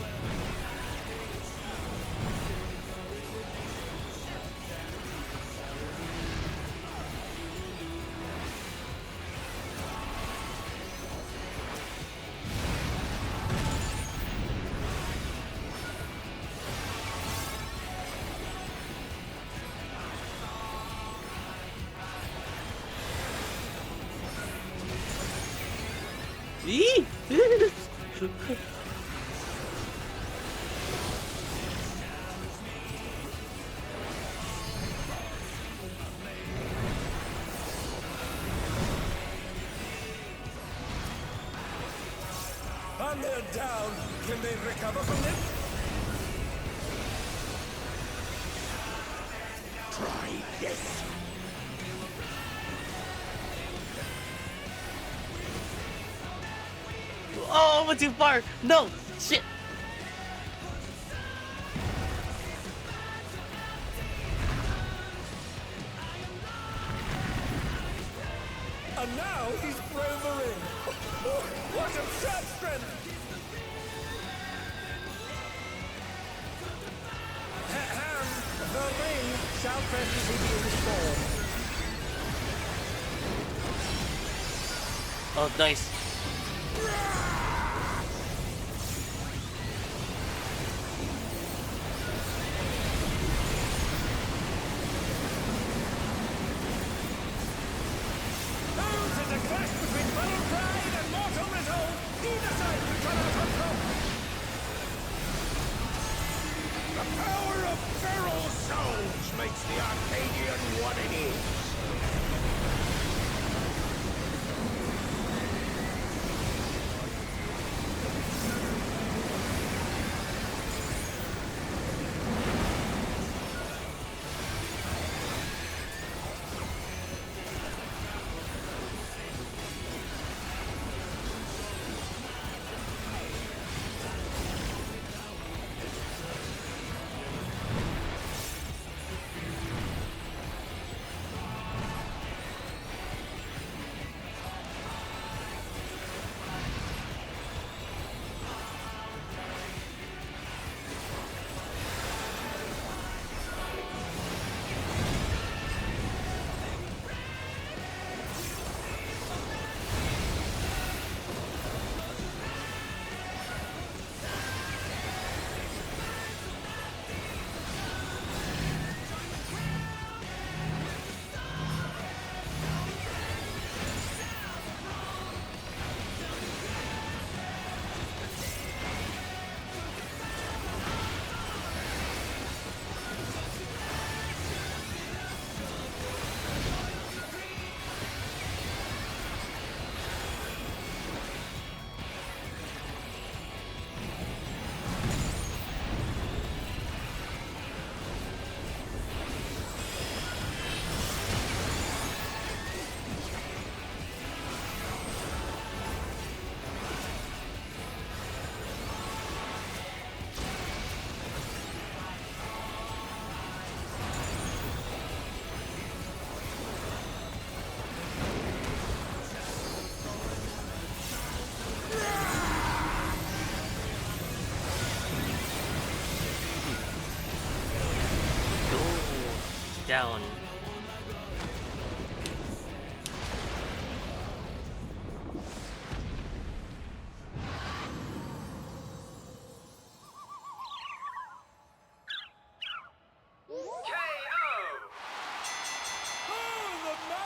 Eee. And they're down. Can they recover from this? Try this. Oh, I went too far. No, shit. And now he's thrown the ring. Oh, what absurd strength! The ring shall presently be restored. Oh, nice. Those is a clash between battle pride and mortal resolve. Either side will come out on top. The power of feral souls makes the Arcadion what it is. down.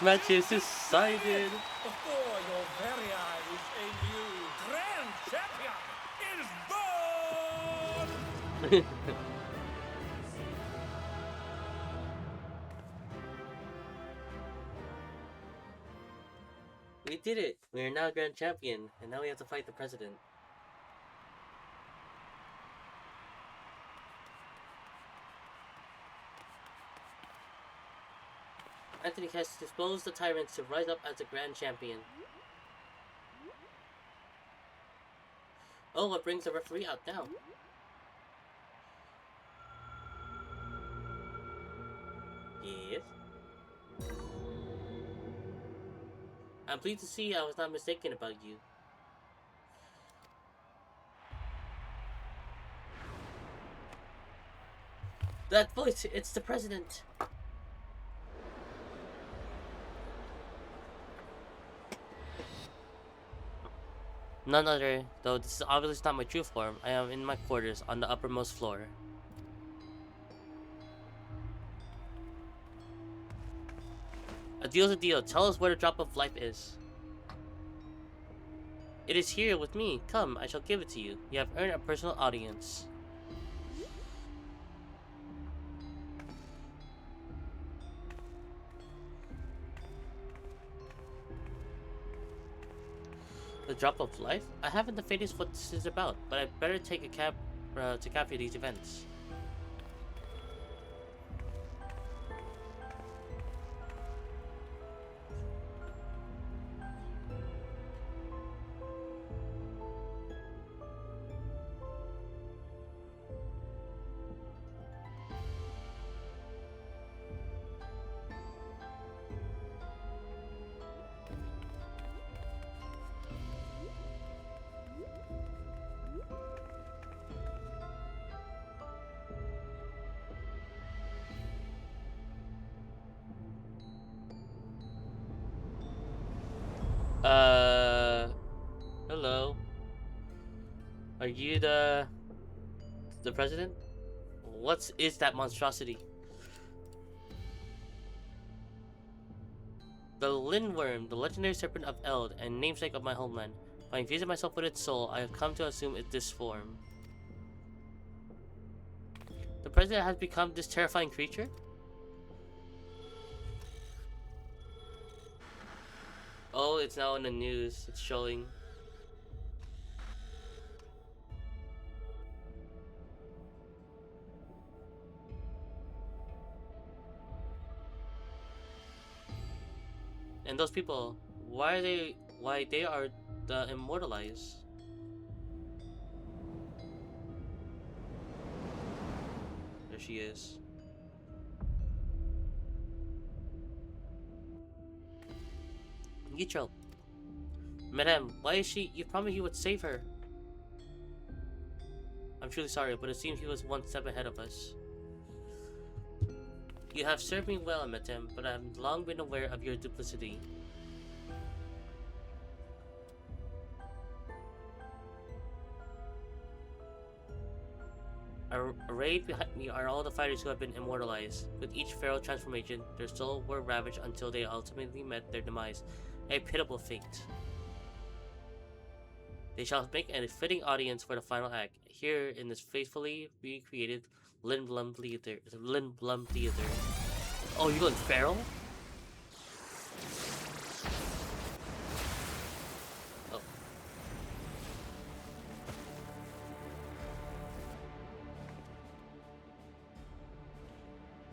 Match is decided. Before your very eyes, a new grand champion is born! We did it! We are now grand champion, and now we have to fight the president. Anthony has disposed the tyrants to rise up as the grand champion. Oh, what brings the referee out now? Yes. I'm pleased to see I was not mistaken about you. That voice, it's the president. None other, though this is obviously not my true form. I am in my quarters on the uppermost floor. A deal's a deal. Tell us where the drop of life is. It is here with me. Come, I shall give it to you. You have earned a personal audience. The drop of life? I haven't the faintest what this is about, but I'd better take a cab to capture these events. Hello. Are you the president? What is that monstrosity? The Lindworm, the legendary serpent of Eld, and namesake of my homeland. By infusing myself with its soul, I have come to assume this form. The president has become this terrifying creature? Oh, it's now in the news. It's showing. And those people, why they are the immortalized? There she is. Yitro. Madame, why is she? You promised you would save her. I'm truly sorry, but it seems he was one step ahead of us. You have served me well, Madame, but I have long been aware of your duplicity. Arrayed behind me are all the fighters who have been immortalized. With each feral transformation, their souls were ravaged until they ultimately met their demise. A pitiable fate. They shall make a fitting audience for the final act, here in this faithfully recreated Lindblom Theater. Oh, you going feral? Oh.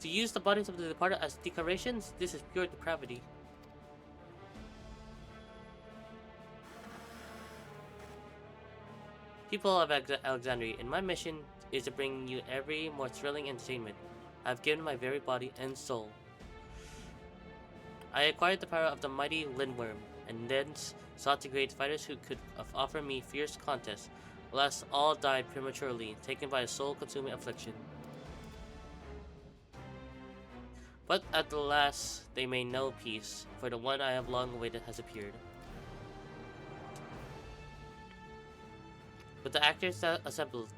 To use the bodies of the departed as decorations? This is pure depravity. People of Alexandria, and my mission is to bring you every more thrilling entertainment. I have given my very body and soul. I acquired the power of the mighty Lindworm, and thence sought to create fighters who could offer me fierce contests. Alas, all died prematurely, taken by a soul-consuming affliction. But at the last, they may know peace, for the one I have long awaited has appeared. With the actors assembled,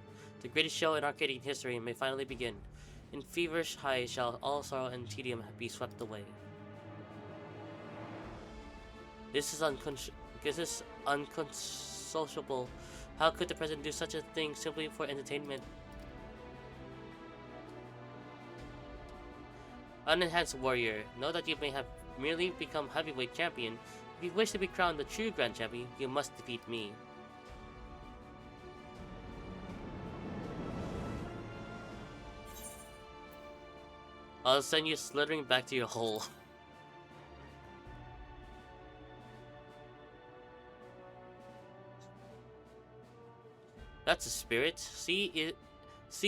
the greatest show in Arcadian history may finally begin. In feverish high shall all sorrow and tedium be swept away. This is unconsolable. How could the president do such a thing simply for entertainment? Unenhanced warrior, know that you may have merely become heavyweight champion. If you wish to be crowned the true grand champion, you must defeat me. I'll send you slithering back to your hole. That's a spirit. See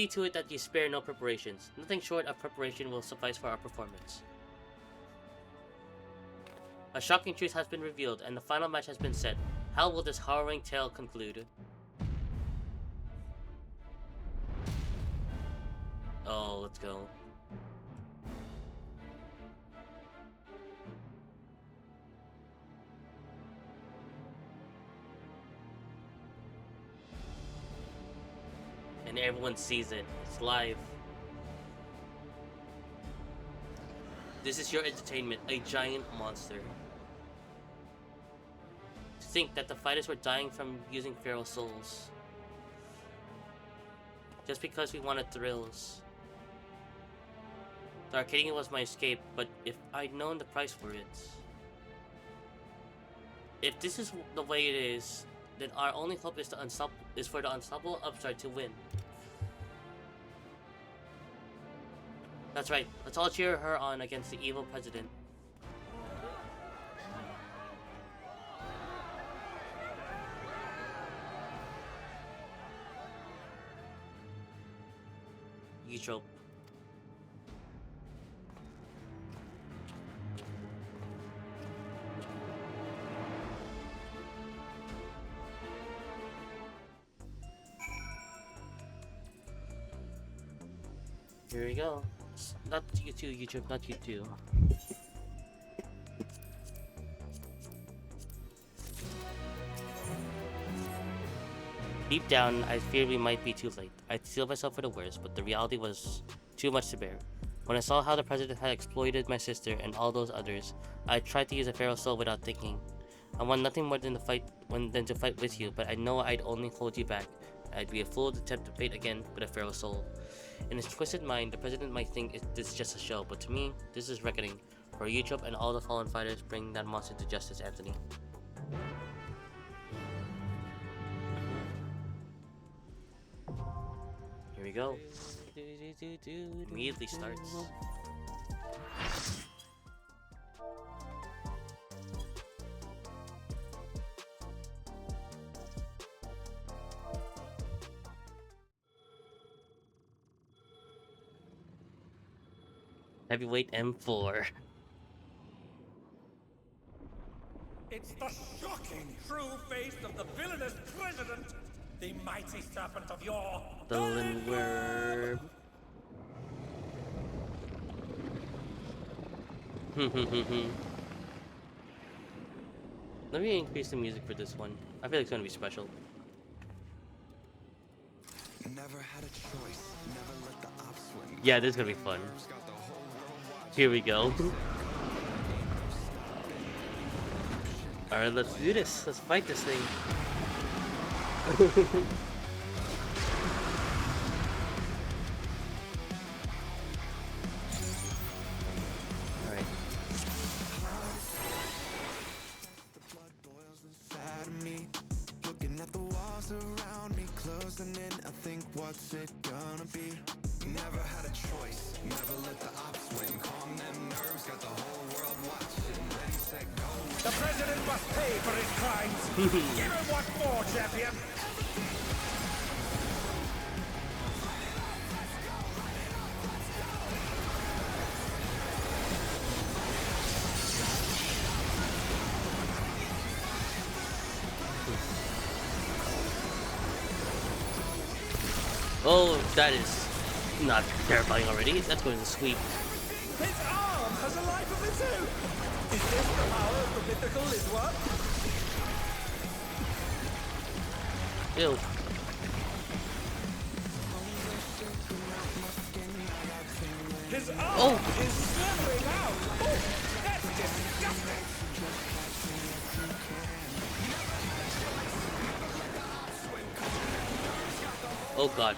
to it that you spare no preparations. Nothing short of preparation will suffice for our performance. A shocking truth has been revealed, and the final match has been set. How will this harrowing tale conclude? Oh, let's go. And everyone sees it. It's live. This is your entertainment, a giant monster. To think that the fighters were dying from using feral souls. Just because we wanted thrills. The Arcadion was my escape, but if I'd known the price for it... If this is the way it is, then our only hope is for the unstoppable upstart to win. That's right, let's all cheer her on against the evil president. Eutrope. Here we go. Not you two, YouTube, not you two. Deep down, I feared we might be too late. I'd steeled myself for the worst, but the reality was too much to bear. When I saw how the president had exploited my sister and all those others, I tried to use a feral soul without thinking. I want nothing more than to fight with you, but I know I'd only hold you back. I'd be a fool to attempt to fight again with a feral soul. In his twisted mind, the president might think this is just a show, but to me, this is reckoning. For Eutrope and all the fallen fighters, bring that monster to justice, Anthony. Here we go. Immediately starts. Heavyweight M4. It's the shocking true face of the villainous president, the mighty serpent of yore, The Lindworm. Let me increase the music for this one. I feel like it's gonna be special. Never had a choice. Never let the ops win. Yeah, this is gonna be fun. Here we go. Alright, let's do this. Let's fight this thing. Alright. The blood boils inside of me. Looking at the walls around me, closing in. I think, what's it gonna be? Never had a choice. Never let the ops win. Calm them nerves, got the whole world watching. Ready, set, go. The president must pay for his crimes. Give him what for, champion. Oh, that is not terrifying already. That's going to sweep. His arm! Visu! Is this the power of the mythical Lidwa? Ew. His arm is slithering out! Oh, that's disgusting! Oh god.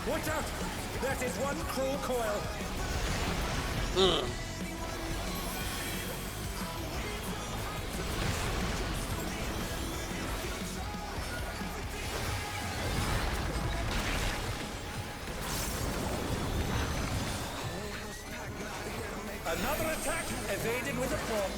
Watch out! That is one cruel coil. Ugh. Another attack evaded with a bomb.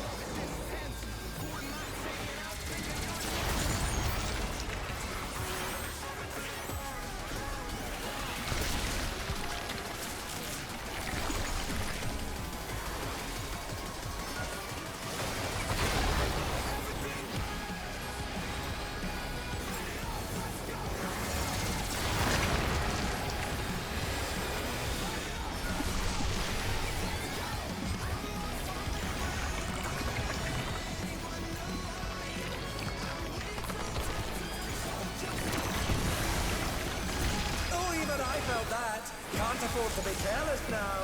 Can't afford to be careless now.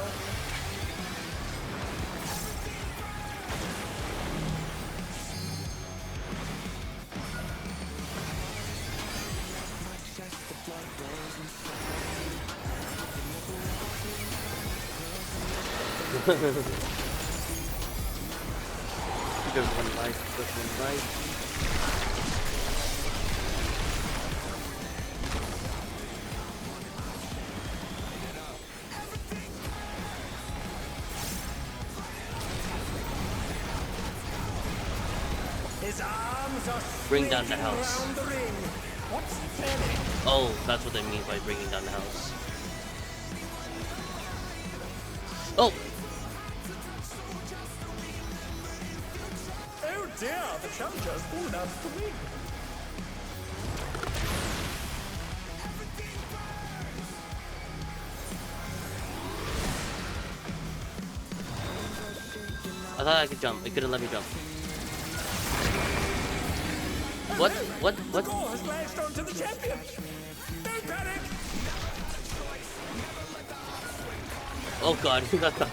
Just one life, just one life. His arms are Bring down the swinging house. around the ring. What's turning? Oh, that's what they mean by bringing down the house. Oh! Oh dear, the challenger's fallen out of the ring. I thought I could jump. It couldn't let me jump. What? What? What? Score has latched onto the champion. Don't panic. Oh god, you got that.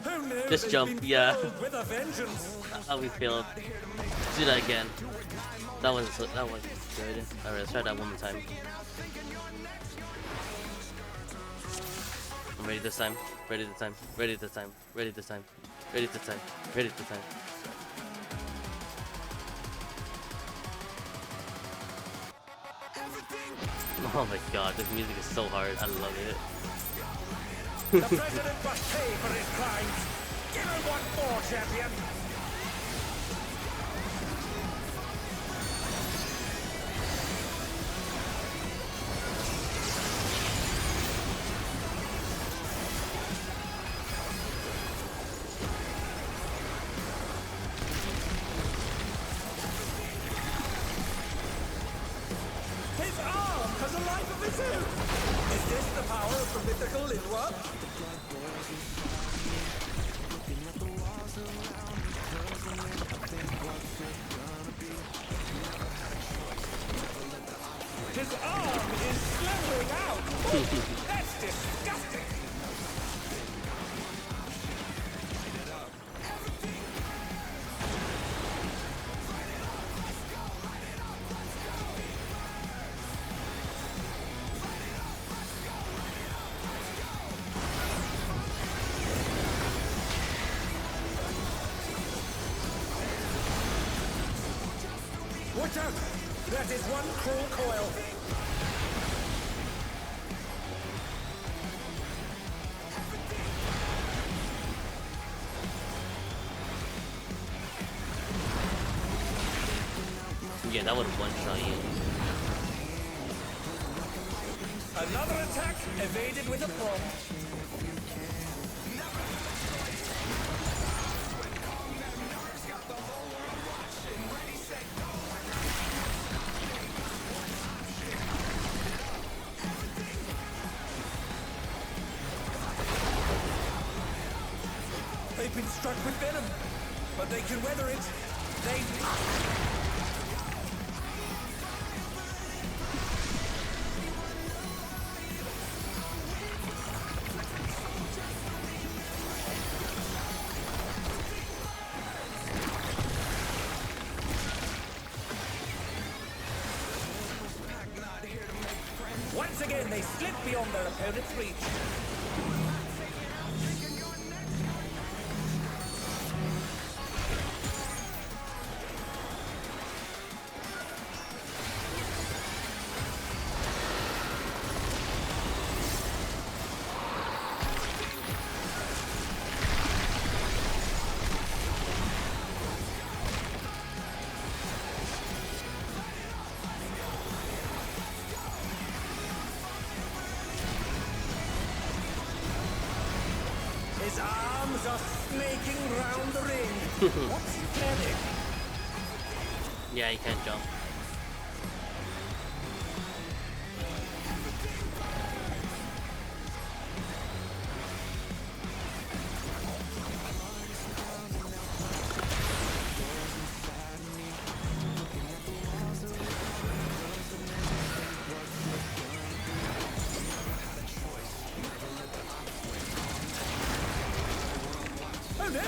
Who knew Just they'd jump, been yeah. filled with a vengeance? How we failed. Do that again. That was good. Alright, let's try that one more time. I'm ready this time. Ready this time. Ready this time. Ready this time. Ready this time. Ready this time. Oh my god, this music is so hard. I love it. The president must pay for his crimes. Give him one more, champion. His arm has a life of its own. Is this the power of the mythical Lidwa? His arm is slithering out. Oh, that's disgusting. Watch out! That is one cruel coil. Yeah, that would one-shot you. Another attack evaded with a bomb. They've been struck with venom, but they can weather it. They must. Once again, they slip beyond their opponent's reach. His arms are snaking round the ring. What's he planning? Yeah, you can't jump. Oh no!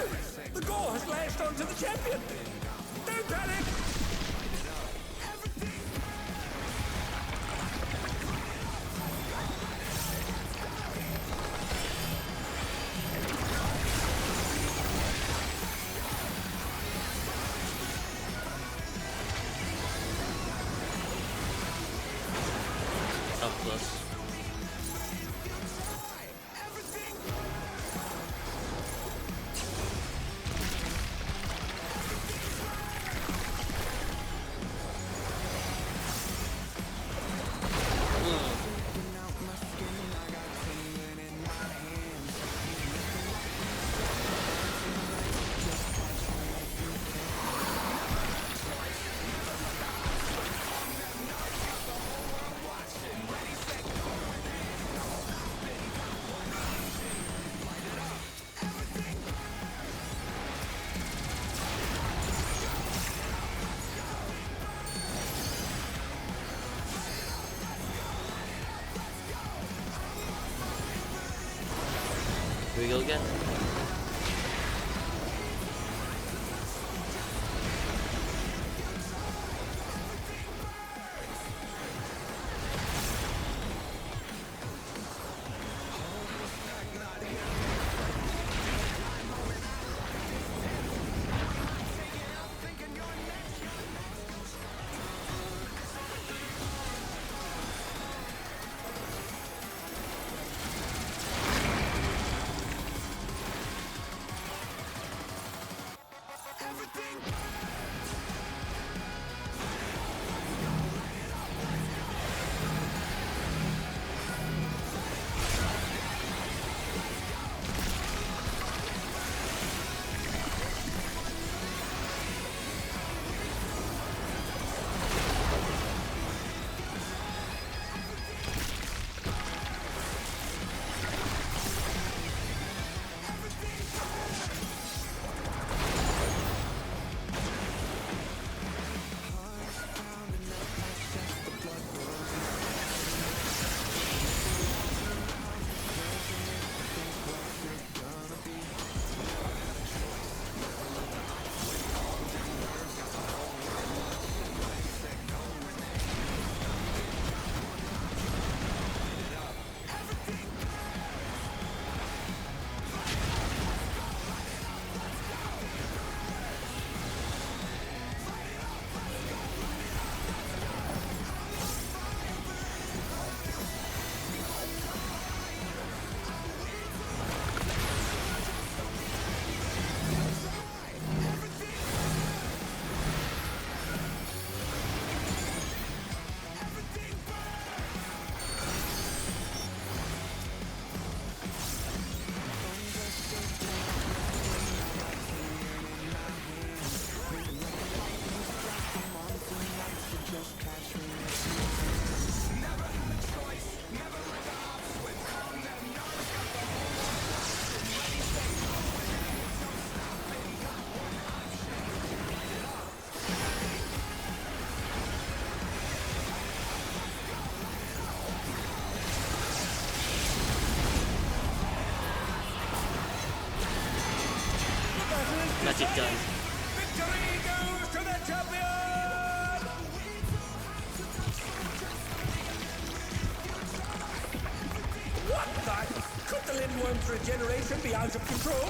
The gore has lashed onto the champion! Don't panic! Up close. Here we go again. gets it done. Victory goes to the champion! What the? Could the Lindworm's regeneration be out of control?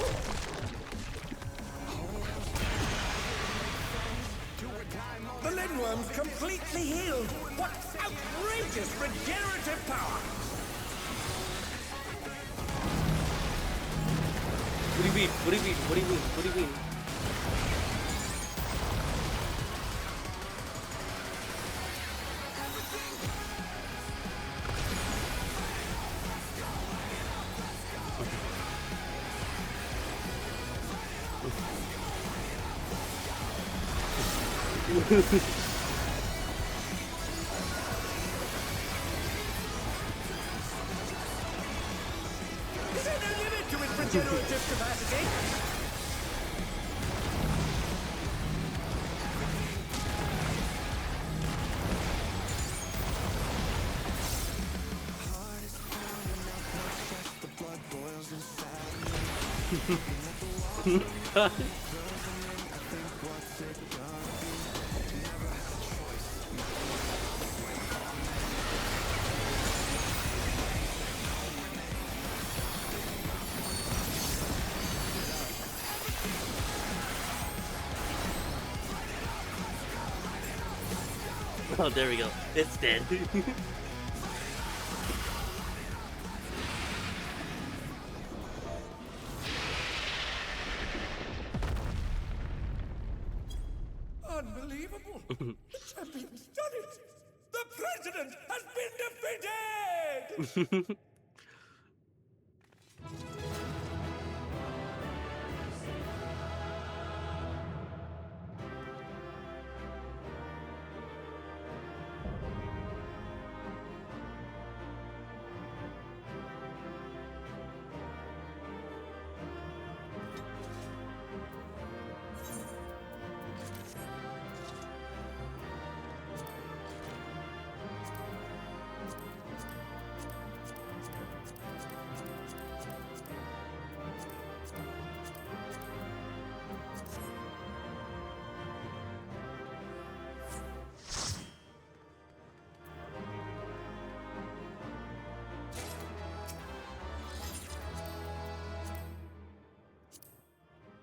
The Lindworm's completely healed! What outrageous regenerative power! What do you mean? What do you mean? What do you mean? What do you mean? Is there no limit to its regenerative capacity? The blood boils inside Oh, there we go. It's dead. Unbelievable! The champion's done it! The president has been defeated!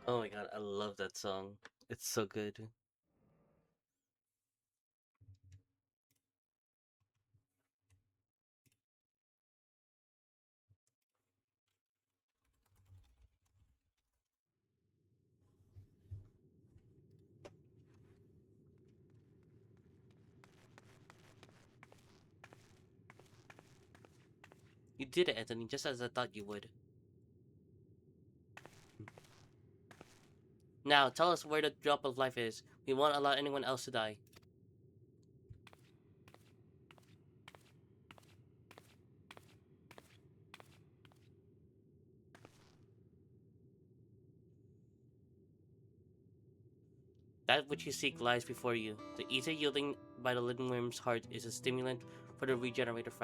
Oh my god, I love that song. It's so good. You did it, Anthony, just as I thought you would. Now, tell us where the drop of life is. We won't allow anyone else to die. That which you seek lies before you. The ether yielding by the Lindworm's heart is a stimulant for the regeneration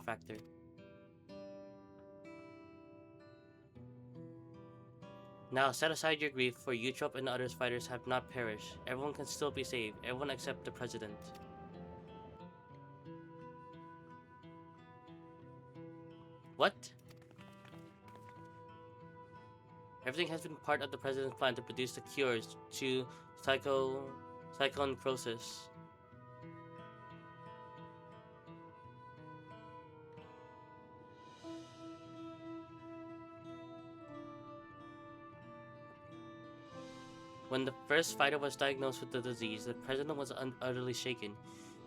factor. Now set aside your grief, for Eutrope and the other fighters have not perished. Everyone can still be saved. Everyone except the president. What? Everything has been part of the president's plan to produce the cures to psychonecrosis. When the first fighter was diagnosed with the disease, the president was utterly shaken.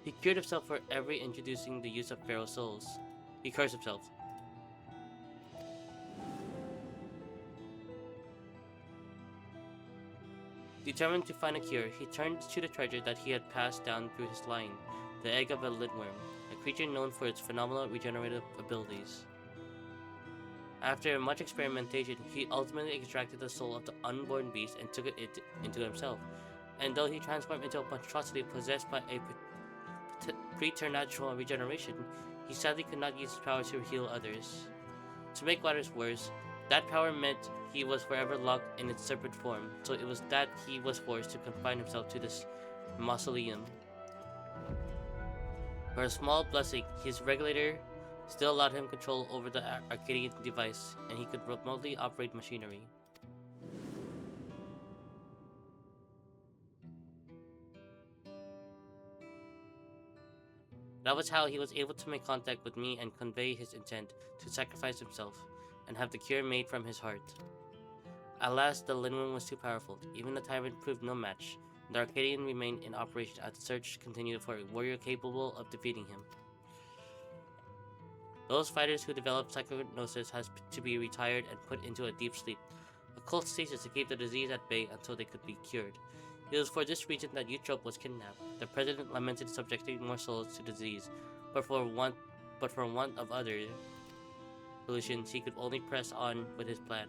He cured himself for every introducing the use of feral souls. He cursed himself. Determined to find a cure, he turned to the treasure that he had passed down through his line, the egg of a Lindworm, a creature known for its phenomenal regenerative abilities. After much experimentation, he ultimately extracted the soul of the unborn beast and took it into himself. And though he transformed into a monstrosity possessed by a preternatural regeneration, he sadly could not use his power to heal others. To make matters worse, that power meant he was forever locked in its serpent form, so it was that he was forced to confine himself to this mausoleum. For a small blessing, his regulator still allowed him control over the Arcadian device, and he could remotely operate machinery. That was how he was able to make contact with me and convey his intent to sacrifice himself and have the cure made from his heart. Alas, the Linwen was too powerful. Even the tyrant proved no match. The Arcadian remained in operation as the search continued for a warrior capable of defeating him. Those fighters who developed psychognosis has to be retired and put into a deep sleep, a cold stasis to keep the disease at bay until they could be cured. It was for this reason that Eutrope was kidnapped. The president lamented subjecting more souls to disease, but for want of other solutions, he could only press on with his plan.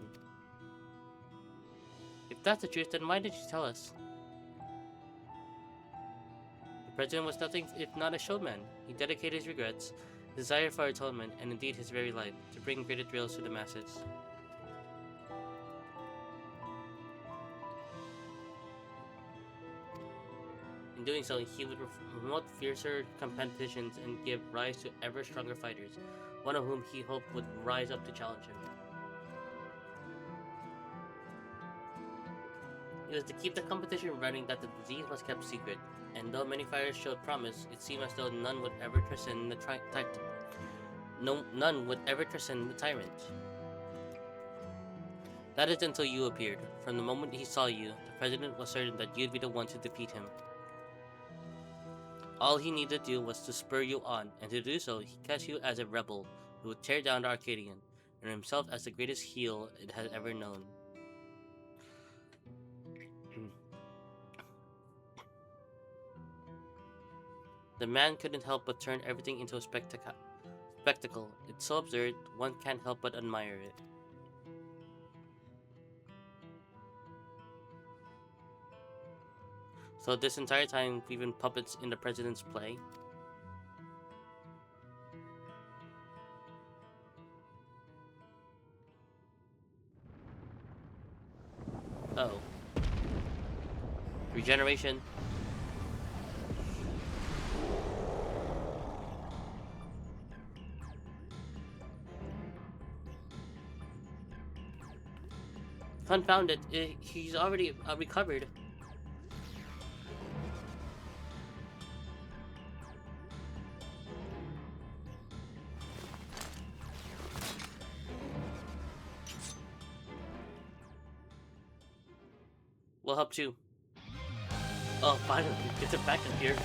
If that's the truth, then why did you tell us? The president was nothing if not a showman. He dedicated his regrets, desire for atonement, and indeed his very life, to bring greater thrills to the masses. In doing so, he would promote fiercer competitions and give rise to ever stronger fighters, one of whom he hoped would rise up to challenge him. It was to keep the competition running that the disease was kept secret, and though many fighters showed promise, it seemed as though none would ever transcend the tyrant. That is until you appeared. From the moment he saw you, the president was certain that you'd be the one to defeat him. All he needed to do was to spur you on, and to do so, he cast you as a rebel who would tear down the Arcadian, and himself as the greatest heel it had ever known. The man couldn't help but turn everything into a spectacle. It's so absurd, one can't help but admire it. So this entire time, we've been puppets in the president's play. Uh-oh. Regeneration. Confound it, he's already recovered. We'll help too. Oh, finally, get it back in here.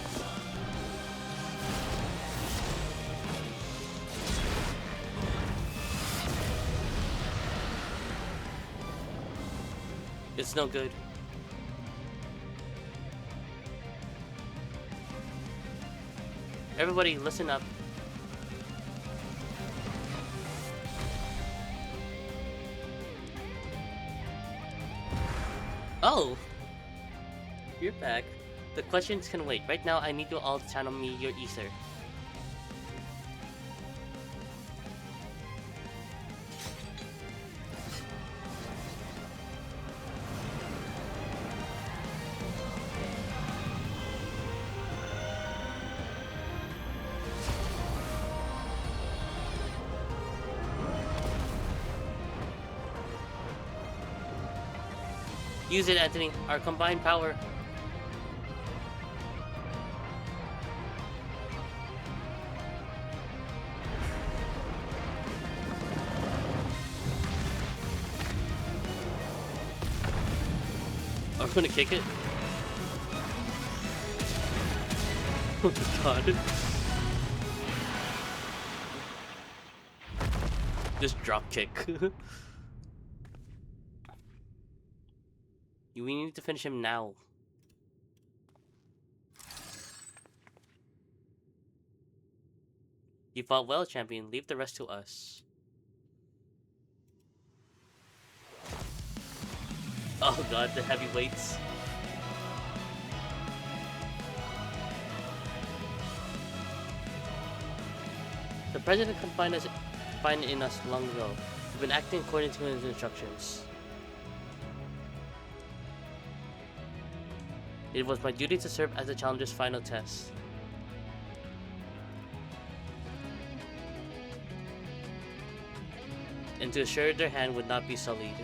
It's no good. Everybody, listen up. Oh! You're back. The questions can wait. Right now, I need you all to channel me your ether. Use it, Anthony. Our combined power. Are we gonna kick it? Oh my god. Just drop kick. We need to finish him now. You fought well, champion. Leave the rest to us. Oh god, the heavyweights. The president confided in us long ago. We've been acting according to his instructions. It was my duty to serve as the challenger's final test. And to assure their hand would not be sullied.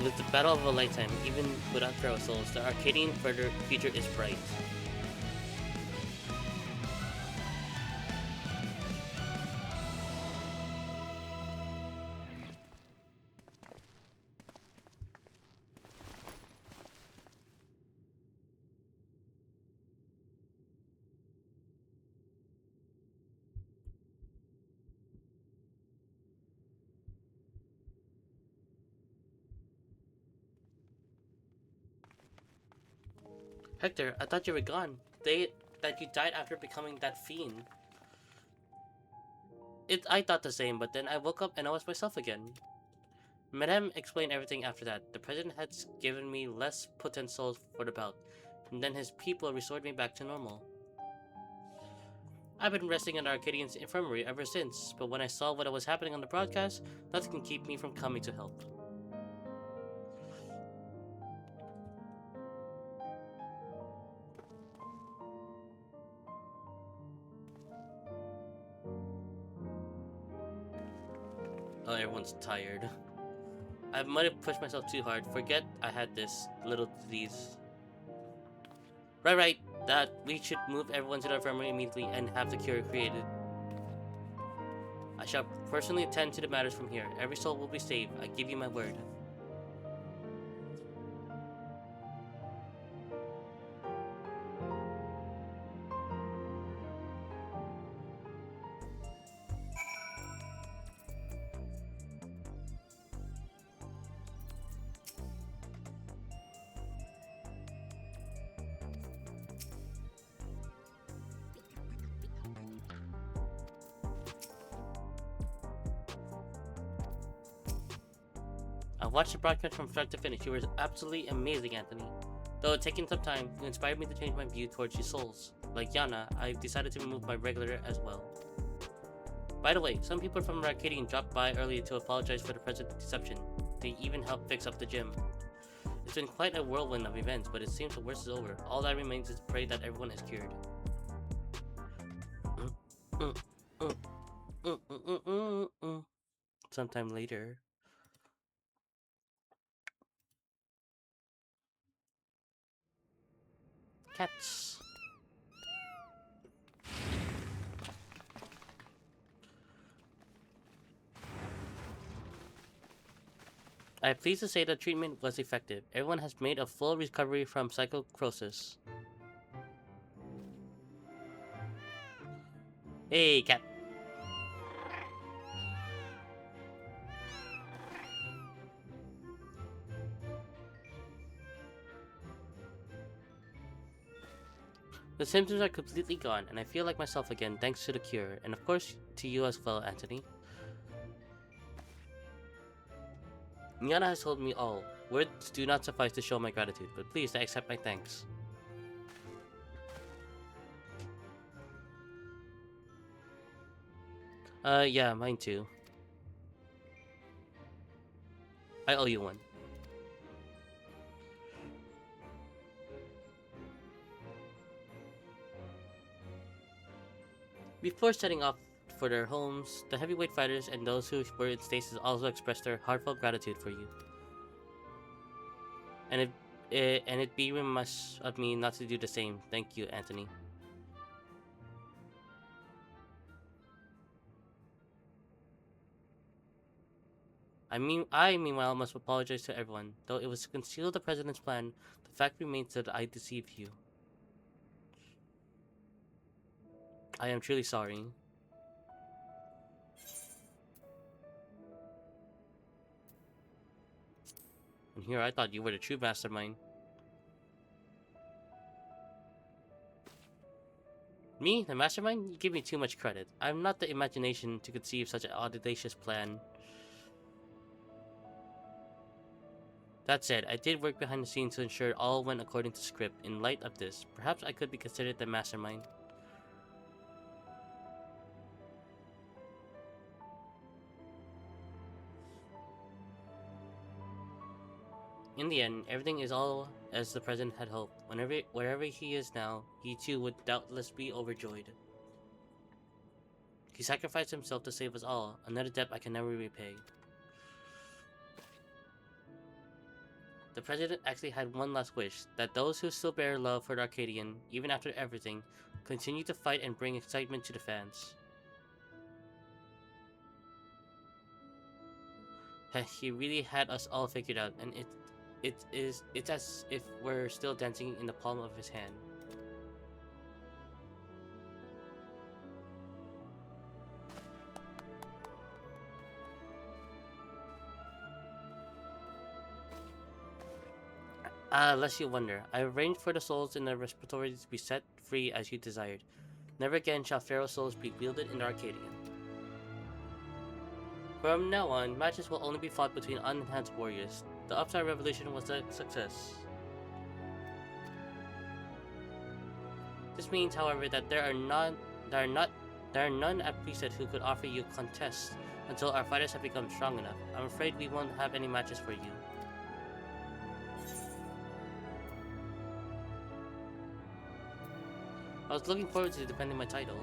With the battle of a lifetime, even without Pharaoh souls, the Arcadian future is bright. Hector, I thought you were gone. That you died after becoming that fiend. I thought the same, but then I woke up and I was myself again. Madame explained everything after that. The president had given me less potent souls for the bout, and then his people restored me back to normal. I've been resting in the Arcadian's infirmary ever since, but when I saw what was happening on the broadcast, nothing can keep me from coming to help. Oh, everyone's tired. I might have pushed myself too hard. Forget I had this little disease. Right. That we should move everyone to the infirmary immediately and have the cure created. I shall personally attend to the matters from here. Every soul will be saved. I give you my word. I watched the broadcast from start to finish. You were absolutely amazing, Anthony. Though it taking some time, you inspired me to change my view towards your souls. Like Yana, I've decided to remove my regulator as well. By the way, some people from Arcadion dropped by earlier to apologize for the present deception. They even helped fix up the gym. It's been quite a whirlwind of events, but it seems the worst is over. All that remains is to pray that everyone is cured. Sometime later. Cats. I am pleased to say the treatment was effective. Everyone has made a full recovery from psychocrosis. Hey, cat. The symptoms are completely gone, and I feel like myself again thanks to the cure, and of course to you as well, Anthony. Nyana has told me all. Words do not suffice to show my gratitude, but please accept my thanks. Yeah, mine too. I owe you one. Before setting off for their homes, the heavyweight fighters and those who were in stasis also expressed their heartfelt gratitude for you. And it be remiss of me not to do the same. Thank you, Anthony. I meanwhile must apologize to everyone. Though it was to conceal the president's plan, the fact remains that I deceived you. I am truly sorry. And here I thought you were the true mastermind. Me, the mastermind? You give me too much credit. I'm not the imagination to conceive such an audacious plan. That said, I did work behind the scenes to ensure all went according to script. In light of this, perhaps I could be considered the mastermind. In the end, everything is all as the president had hoped. Wherever he is now, he too would doubtless be overjoyed. He sacrificed himself to save us all, another debt I can never repay. The president actually had one last wish, that those who still bear love for the Arcadian, even after everything, continue to fight and bring excitement to the fans. He really had us all figured out, and it's as if we're still dancing in the palm of his hand. Lest you wonder, I arranged for the souls in the repositories to be set free as you desired. Never again shall Pharaoh souls be wielded in the Arcadian. From now on, matches will only be fought between unenhanced warriors. The Upside Revolution was a success. This means, however, that there are none at Preset who could offer you contests until our fighters have become strong enough. I'm afraid we won't have any matches for you. I was looking forward to defending my title.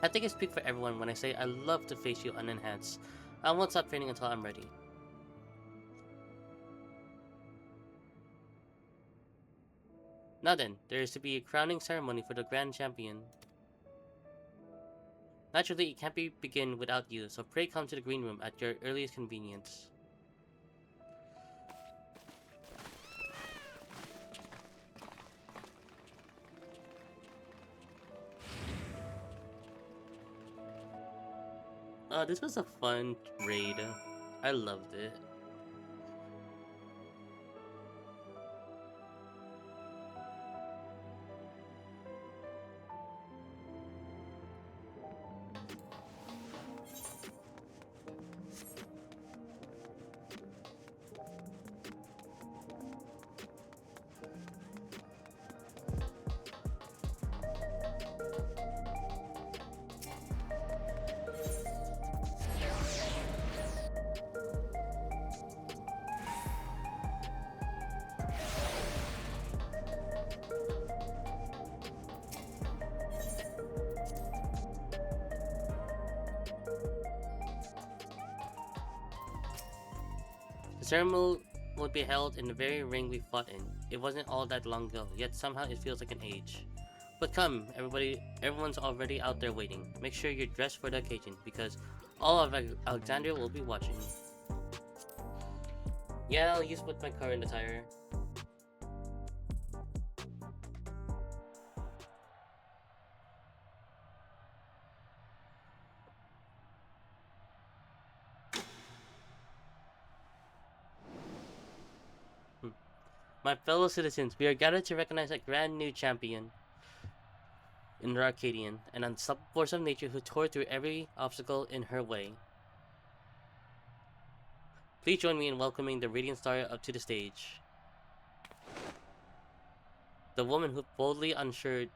I think I speak for everyone when I say I love to face you unenhanced. I won't stop training until I'm ready. Now then, there is to be a crowning ceremony for the Grand Champion. Naturally, it can't begin without you, so pray come to the green room at your earliest convenience. This was a fun raid. I loved it. The ceremony would be held in the very ring we fought in. It wasn't all that long ago, yet somehow it feels like an age. But come, everyone's already out there waiting. Make sure you're dressed for the occasion, because all of Alexandria will be watching. Yeah, I'll use put my current attire. My fellow citizens, we are gathered to recognize a grand new champion in the Arcadian, an unstoppable force of nature who tore through every obstacle in her way. Please join me in welcoming the Radiant Star up to the stage. The woman who boldly ushered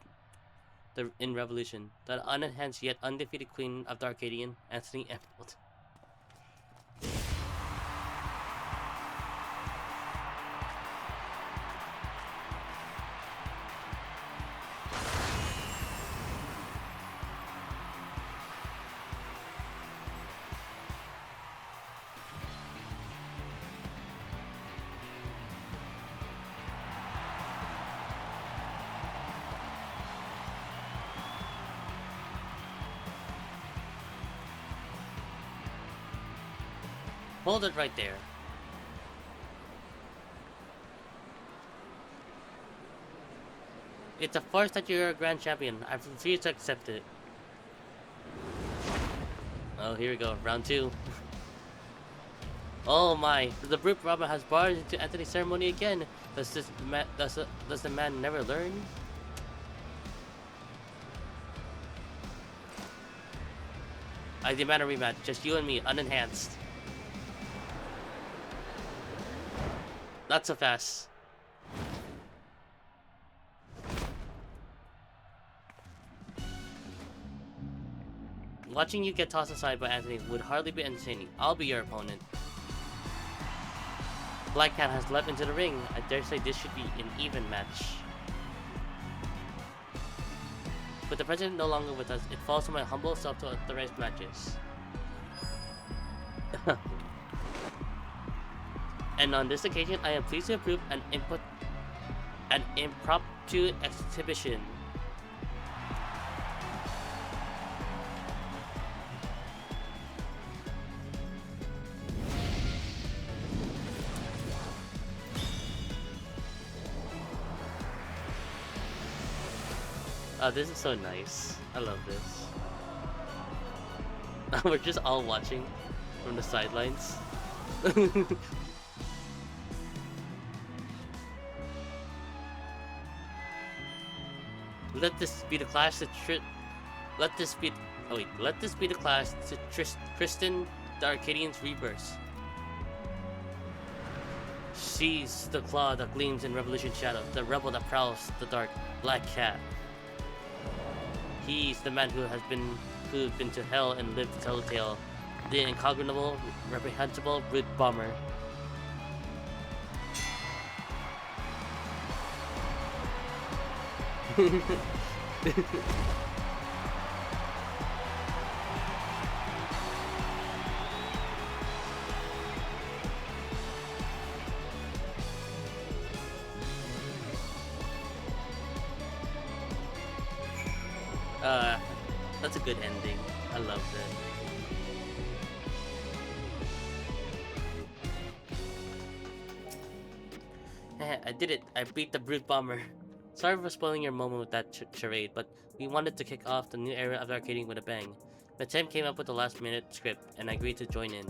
in Revolution, the unenhanced yet undefeated queen of the Arcadian, Anthony Emerald. Hold it right there. It's a farce that you're a grand champion. I refuse to accept it. Oh, here we go. Round 2. Oh my! The brute robber has barged into Anthony's ceremony again. Does the man never learn? I demand a rematch, just you and me, unenhanced. Not so fast. Watching you get tossed aside by Anthony would hardly be entertaining. I'll be your opponent. Black Cat has leapt into the ring. I dare say this should be an even match. With the president no longer with us, it falls to my humble self to authorize matches. And on this occasion, I am pleased to approve an impromptu exhibition. Oh, this is so nice. I love this. We're just all watching from the sidelines. Let this be the clash to Let this be the clash to Kristen, the Arcadian's rebirth. She's the claw that gleams in Revolution's shadow, the rebel that prowls the dark, Black Cat. He's the man who's been to hell and lived to tell the tale. The incognito, reprehensible brute bomber. That's a good ending. I love that. I did it. I beat the brute bomber. Sorry for spoiling your moment with that charade, but we wanted to kick off the new era of Arcadion with a bang. But Tim came up with the last minute script, and I agreed to join in.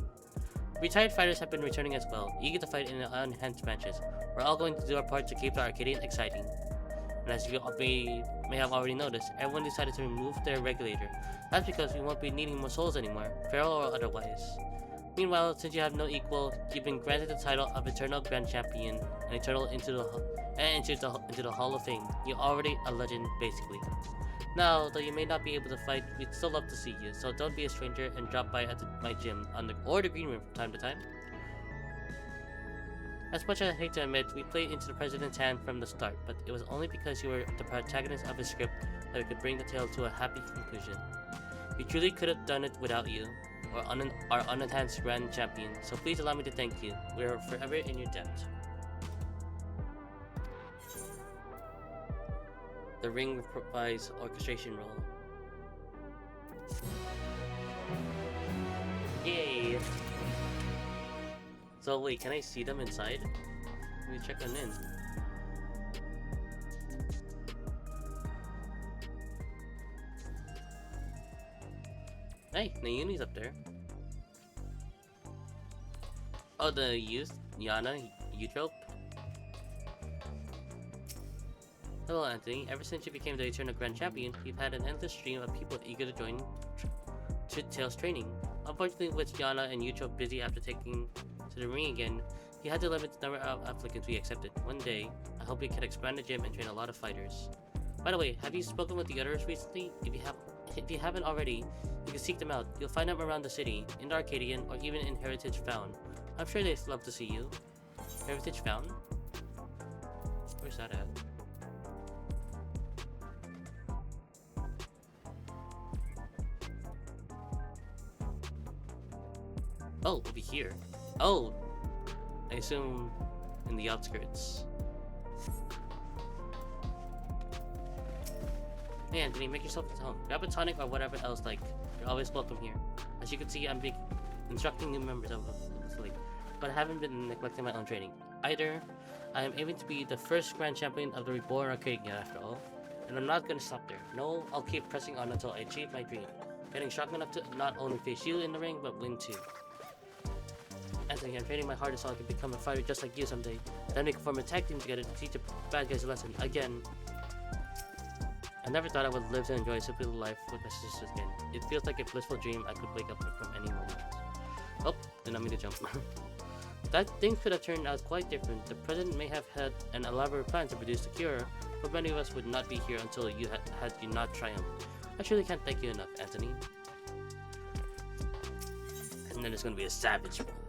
Retired fighters have been returning as well, eager to fight in unenhanced matches. We're all going to do our part to keep the Arcadian exciting. And as you may have already noticed, everyone decided to remove their regulator. That's because we won't be needing more souls anymore, feral or otherwise. Meanwhile, since you have no equal, you've been granted the title of Eternal Grand Champion and Eternal into the Hall of Fame. You're already a legend, basically. Now, though you may not be able to fight, we'd still love to see you, so don't be a stranger and drop by at my gym or the green room from time to time. As much as I hate to admit, we played into the President's hand from the start, but it was only because you were the protagonist of his script that we could bring the tale to a happy conclusion. We truly could have done it without you, or our unenhanced Grand Champion, so please allow me to thank you. We are forever in your debt. The ring provides orchestration role. Yay! So wait, can I see them inside? Let me check them in. Hey, Nayuni's up there. Oh, the youth, Yana, Eutrope. Hello, Anthony. Ever since you became the Eternal Grand Champion, we've had an endless stream of people eager to join Tails training. Unfortunately, with Yana and Eutrope busy after taking to the ring again, he had to limit the number of applicants we accepted. One day, I hope we can expand the gym and train a lot of fighters. By the way, have you spoken with the others recently? If you haven't already, you can seek them out. You'll find them around the city, in the Arcadion, or even in Heritage Found. I'm sure they'd love to see you. Heritage Found? Where's that at? Oh, it'll be here. Oh! I assume in the outskirts. Hey Anthony, make yourself at home. Grab a tonic or whatever else like. You're always welcome here. As you can see, I'm instructing new members of the league, but I haven't been neglecting my own training. Either, I am aiming to be the first Grand Champion of the Reborn Arcadian after all, and I'm not gonna stop there. No, I'll keep pressing on until I achieve my dream. Getting strong enough to not only face you in the ring, but win too. Anthony, I'm training my hardest so I can become a fighter just like you someday. Then we can form a tag team together to teach the bad guys a lesson again. I never thought I would live to enjoy a simple life with my sisters again. It feels like a blissful dream I could wake up from any moment. Oh, did not mean to jump. That things could have turned out quite different. The president may have had an elaborate plan to produce the cure, but many of us would not be here until you had you not triumphed. I surely can't thank you enough, Anthony. And then there's gonna be a savage one.